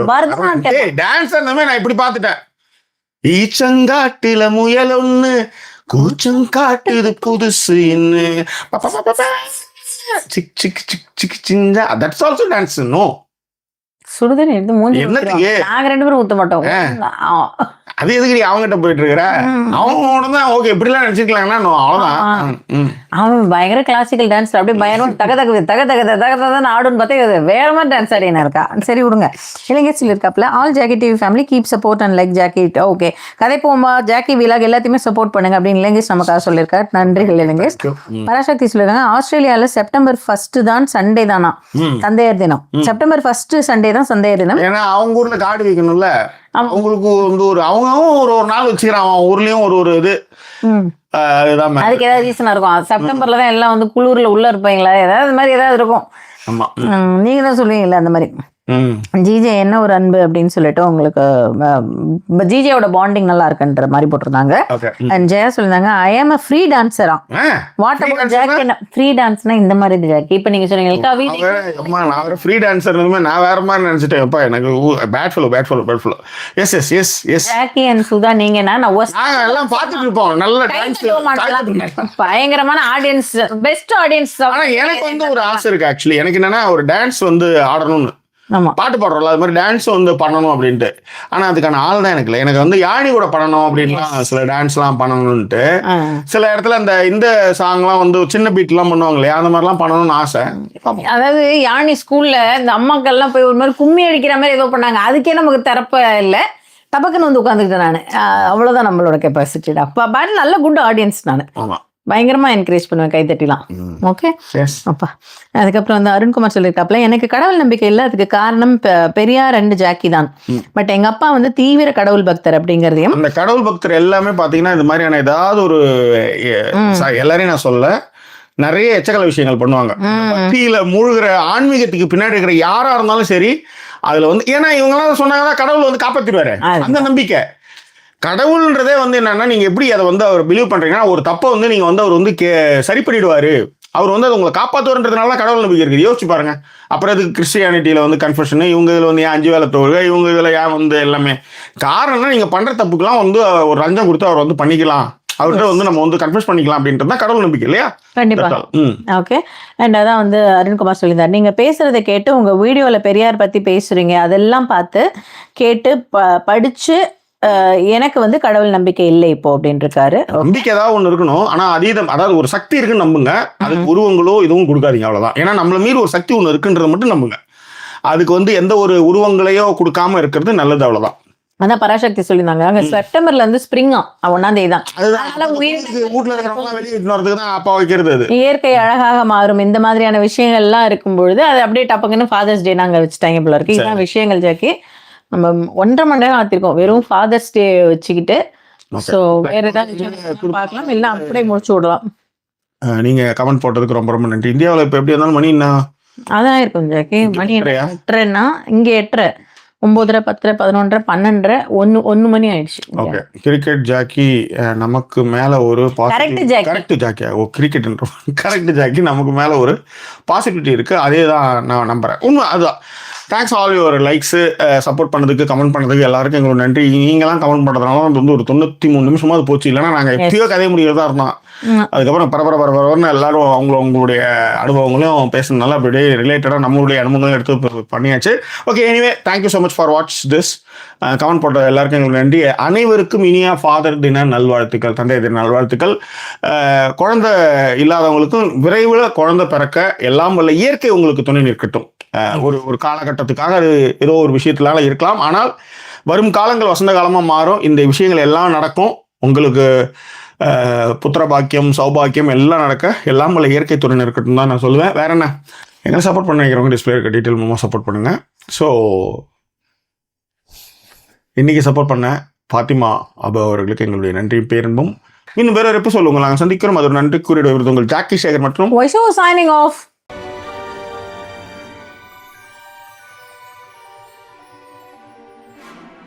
பரதநாட்டியம் டான்சர் நான் இப்படி பார்த்துட்டேன். ஈச்சங்காட்டுல முயல் ஒண்ணு கூச்சம் காட்டுது புதுசு என்ன சிக் சிக் சிக் சிக் சிஞ்சா, தட்ஸ் ஆல்சோ டான்ஸ். நோ, சுடுதண்ணி எடுத்து மூஞ்சி என்னத்துக்கு நாங்க 2 பேரும் ஊத்த மாட்டோம். அது எதுக்கு அவங்ககிட்ட போயிட்டு இருக்கிற? அவங்க தான் ஓகே இப்படிலாம் நினைச்சிருக்கலாங்கன்னா அவ்வளவுதான். அவன் பயங்கர கிளாசிக்கல் டான்ஸ், அப்படியே பயங்கரம் தக தக ஆடுன்னு பார்த்தா வேற மாதிரி டான்ஸ் ஆடினா இருக்கா. சரி விடுங்க. இளைஞர் சொல்லியிருக்காப்ல, all Jackie TV family keep support and like Jackie. Okay, கதை போமா ஜாக்கி விலாக் எல்லாத்தையுமே சப்போர்ட் பண்ணுங்க அப்படின்னு இளைஞர் நமக்காக சொல்லியிருக்காரு. நன்றிகள் இளைஞர். பராசக்தி சொல்லியிருக்காங்க, ஆஸ்திரேலியால செப்டம்பர் 1 தான் சண்டே தானா தந்தையர் தினம். செப்டம்பர் 1 சண்டே தான் தந்தையர் தினம். ஏன்னா அவங்க ஊர்ல காடு வைக்கணும்ல, அவங்களுக்கு வந்து ஒரு நாள் வச்சுக்கிறான். அவன் ஊர்லயும் ஒரு இது அதுக்கு ஏதாவது ரீசனா இருக்கும். செப்டம்பர்ல தான் எல்லாம் வந்து குளூர்ல உள்ள இருப்பாங்களா, ஏதாவது மாதிரி ஏதாவது இருக்கும். நீங்க தான் சொல்லுவீங்கல்ல அந்த மாதிரி. ஜிஜே என்ன ஒரு அன்பு அப்படின்னு சொல்லிட்டு உங்களுக்கு ஜிஜேயோட பாண்டிங் நல்லா இருக்குன்ற மாதிரி போட்டிருந்தாங்க. அண்ட் ஜெயா சொல்லியிருந்தாங்க ஐ ஆம் அ ஃப்ரீ டான்சரா. What about Jackie? ஃப்ரீ டான்ஸ்னா இந்த மாதிரி ஜாக்கி. இப்போ நீங்க சொன்னீங்க நான் ஒரு ஃப்ரீ டான்சர், நான் வேற மாதிரி நினைச்சிட்டேன். அப்பா எனக்கு bad fellow. Yes yes yes yes. Jackie and Sudha நீங்க எல்லாம் பார்த்துட்டு இருப்போம். நல்ல டான்ஸ், பயங்கரமான ஆடியன்ஸ், பெஸ்ட் ஆடியன்ஸ். ஆனா எனக்கு வந்து ஒரு ஆசை இருக்கு ஆக்சுவலி. எனக்கு என்னன்னா ஒரு டான்ஸ் வந்து ஆடணும்னு, பாட்டு பாடுறோம்ல அது மாதிரி டான்ஸ் வந்து பண்ணணும் அப்படின்ட்டு. ஆனா அதுக்கான ஆள் தான் எனக்கு இல்லை. எனக்கு வந்து யானி கூட பண்ணணும் அப்படின்லாம் சில டான்ஸ்லாம் பண்ணணும்ட்டு. சில இடத்துல இந்த சாங்லாம் வந்து சின்ன பீட்லாம் பண்ணுவாங்க இல்லையா, அந்த மாதிரிலாம் பண்ணணும்னு ஆசை. அதாவது யானி ஸ்கூல்ல இந்த அம்மாக்கள்லாம் போய் ஒரு மாதிரி கும்மி அடிக்கிற மாதிரி ஏதோ பண்ணாங்க. அதுக்கே நமக்கு திறப்ப இல்லை, டபக்குன்னு வந்து உட்காந்துக்கிட்டேன் நான். அவ்வளோதான் நம்மளோட கெப்பாசிட்டிடா. அப்பா நல்ல குட் ஆடியன்ஸ். நான் பயங்கரமா என்கரேஜ் பண்ணுவேன், கைத்தட்டிலாம். ஓகே அப்பா. அதுக்கப்புறம் வந்து அருண்குமார் சொல்லியிருக்காப்ல, எனக்கு கடவுள் நம்பிக்கை இல்லை, அதுக்கு காரணம் பெரியார் 2 ஜாக்கி தான். பட் எங்க அப்பா வந்து தீவிர கடவுள் பக்தர் அப்படிங்கறதையும். அந்த கடவுள் பக்தர் எல்லாமே பாத்தீங்கன்னா இது மாதிரியான ஏதாவது ஒரு எல்லாரையும் நான் சொல்ல நிறைய எச்சக்கல விஷயங்கள் பண்ணுவாங்க. பக்தியில மூழ்கிற ஆன்மீகத்துக்கு பின்னாடி இருக்கிற யாரா இருந்தாலும் சரி, அதுல வந்து ஏன்னா இவங்கெல்லாம் சொன்னாங்கன்னா கடவுள் வந்து காப்பாத்திடுவாரு, அந்த நம்பிக்கை. கடவுள்ன்றதே வந்து என்னன்னா, நீங்க எப்படி அதை வந்து அவர் பிலீவ் பண்றீங்கன்னா, ஒரு தப்பை வந்து நீங்க வந்து அவர் வந்து சரி பண்ணிடுவாரு, அவர் வந்து அதை உங்களை காப்பாற்றுவதுன்றதுனால கடவுள் நம்பிக்கை இருக்குது. யோசிச்சு பாருங்க. அப்புறம் அதுக்கு கிறிஸ்டியானிட்டியில வந்து கன்ஃபெஷன், இவங்க இதில் வந்து ஏன் 5 வேளை தொழுகை, இவங்க இதில் ஏன் வந்து எல்லாமே. காரணம்னா நீங்க பண்ற தப்புக்கெல்லாம் வந்து ஒரு லஞ்சம் கொடுத்து அவர் வந்து பண்ணிக்கலாம், அவர்கிட்ட வந்து நம்ம வந்து கன்ஃபெஸ் பண்ணிக்கலாம் அப்படின்றது தான் கடவுள் நம்பிக்கை இல்லையா? கண்டிப்பா. ஓகே. அண்ட் அதான் வந்து அருண்குமார் சொல்லியிருந்தார், நீங்க பேசுறதை கேட்டு உங்க வீடியோல பெரியார் பத்தி பேசுறீங்க, அதெல்லாம் பார்த்து கேட்டு படிச்சு எனக்கு வந்து கடவுள் நம்பிக்கை இல்லை இப்போ அப்படின்னு இருக்காரு. நம்பிக்கை ஏதாவது ஒண்ணு இருக்கணும், ஆனா அதீதம், அதாவது ஒரு சக்தி இருக்குன்னு நம்புங்க. அதுக்கு உருவங்களோ இதுவும் கொடுக்காதீங்க, அவ்வளவுதான். ஏன்னா நம்மள மீறி ஒரு சக்தி ஒண்ணு இருக்குன்றத மட்டும் நம்புங்க. அதுக்கு வந்து எந்த ஒரு உருவங்களையோ கொடுக்காம இருக்கிறது நல்லது, அவ்வளவுதான். அதான் பராசக்தி சொல்லியிருந்தாங்க, அங்க செப்டம்பர்ல இருந்து ஸ்பிரிங்கா 1ஆம் தேதி தான். வீட்டுல இருக்கிறவங்க வெளியே தான் அப்பா வைக்கிறது. அது இயற்கை அழகாக மாறும். இந்த மாதிரியான விஷயங்கள்லாம் இருக்கும்பொழுது அது அப்படியே டப்பக்குன்னு ஃபாதர்ஸ் டே நாங்க வச்சுட்டாங்க போல இருக்கு. இதுதான் விஷயங்கள் ஜாக்கி. நம்ம 1.5 மணி நேரம் ஆத்திருக்கோம் வெறும் ஃபாதர்ஸ் டே வச்சுக்கிட்டு. ஸோ வேற ஏதாவது பார்க்கலாம், இல்லை அப்படியே முடிச்சு விடலாம். நீங்க கமெண்ட் போட்டதுக்கு ரொம்ப ரொம்ப நன்றி. இந்தியாவில் இப்போ எப்படி இருந்தாலும் மணி என்ன அதான் இருக்கும் ஜாக்கி. மணி 8:30ன்னா இங்கே 8:30, 9:30, 10:30, 11:30, 12:30, 1 மணி ஆயிடுச்சு. ஓகே. கிரிக்கெட் ஜாக்கி நமக்கு மேல ஒரு கரெக்ட் ஜாக்கி. ஓ கிரிக்கெட் கரெக்ட் ஜாக்கி, நமக்கு மேல ஒரு பாசிட்டிவிட்டி இருக்கு. அதே தான் நான் நம்புறேன். உண்மை அதுதான். Thanks all your likes, support பண்ணதுக்கு, கமெண்ட் பண்ணதுக்கு எல்லாருக்கும் எங்களுக்கு நன்றி. நீங்களாம் கமெண்ட் பண்ணுறதுனால அது வந்து ஒரு 93 நிமிஷமா அது போச்சு. இல்லைன்னா நாங்கள் எப்பயோ கதைய முடியறதா இருந்தோம். அதுக்கப்புறம் பரபரன்னு எல்லாரும் உங்களுடைய அனுபவங்களையும் பேசுனதுனால அப்படியே ரிலேட்டடாக நம்மளுடைய அனுபவங்களும் எடுத்து பண்ணியாச்சு. Okay, anyway thank you so much for watch this. Comment போட்ட எல்லாருக்கும் எங்களுக்கு நன்றி. அனைவருக்கும் இனிய ஃபாதர் தின நல்வாழ்த்துக்கள், தந்தை தின நல்வாழ்த்துக்கள். குழந்தை இல்லாதவங்களுக்கும் விரைவில் குழந்தை பிறக்க எல்லாம் வல்ல இயற்கை உங்களுக்கு துணை நிற்கட்டும். ஒரு காலகட்டத்துக்காக அது ஏதோ ஒரு விஷயத்தினால இருக்கலாம், ஆனால் வரும் காலங்கள் வசந்த காலமாக மாறும். இந்த விஷயங்கள் எல்லாம் நடக்கும். உங்களுக்கு புத்திர பாக்கியம், சௌபாக்கியம் எல்லாம் நடக்க எல்லாம் வல்ல இயற்கை துணை இருக்கட்டும் தான் நான் சொல்லுவேன். வேற என்ன, எங்களை சப்போர்ட் பண்ண நினைக்கிறவங்க டிஸ்பிளே இருக்க டீட்டெயில் மூலமாக சப்போர்ட் பண்ணுங்க. ஸோ இன்னைக்கு சப்போர்ட் பண்ண ஃபாத்திமா அபு அவர்களுக்கு எங்களுடைய நன்றி பேரன்பும். இன்னும் வேற எப்போ சொல்லுங்க நாங்கள் சந்திக்கிறோம். அது ஒரு நன்றி கூறிய உங்கள் ஜாக்கி சேகர் மற்றும் சைனிங் ஆஃப்.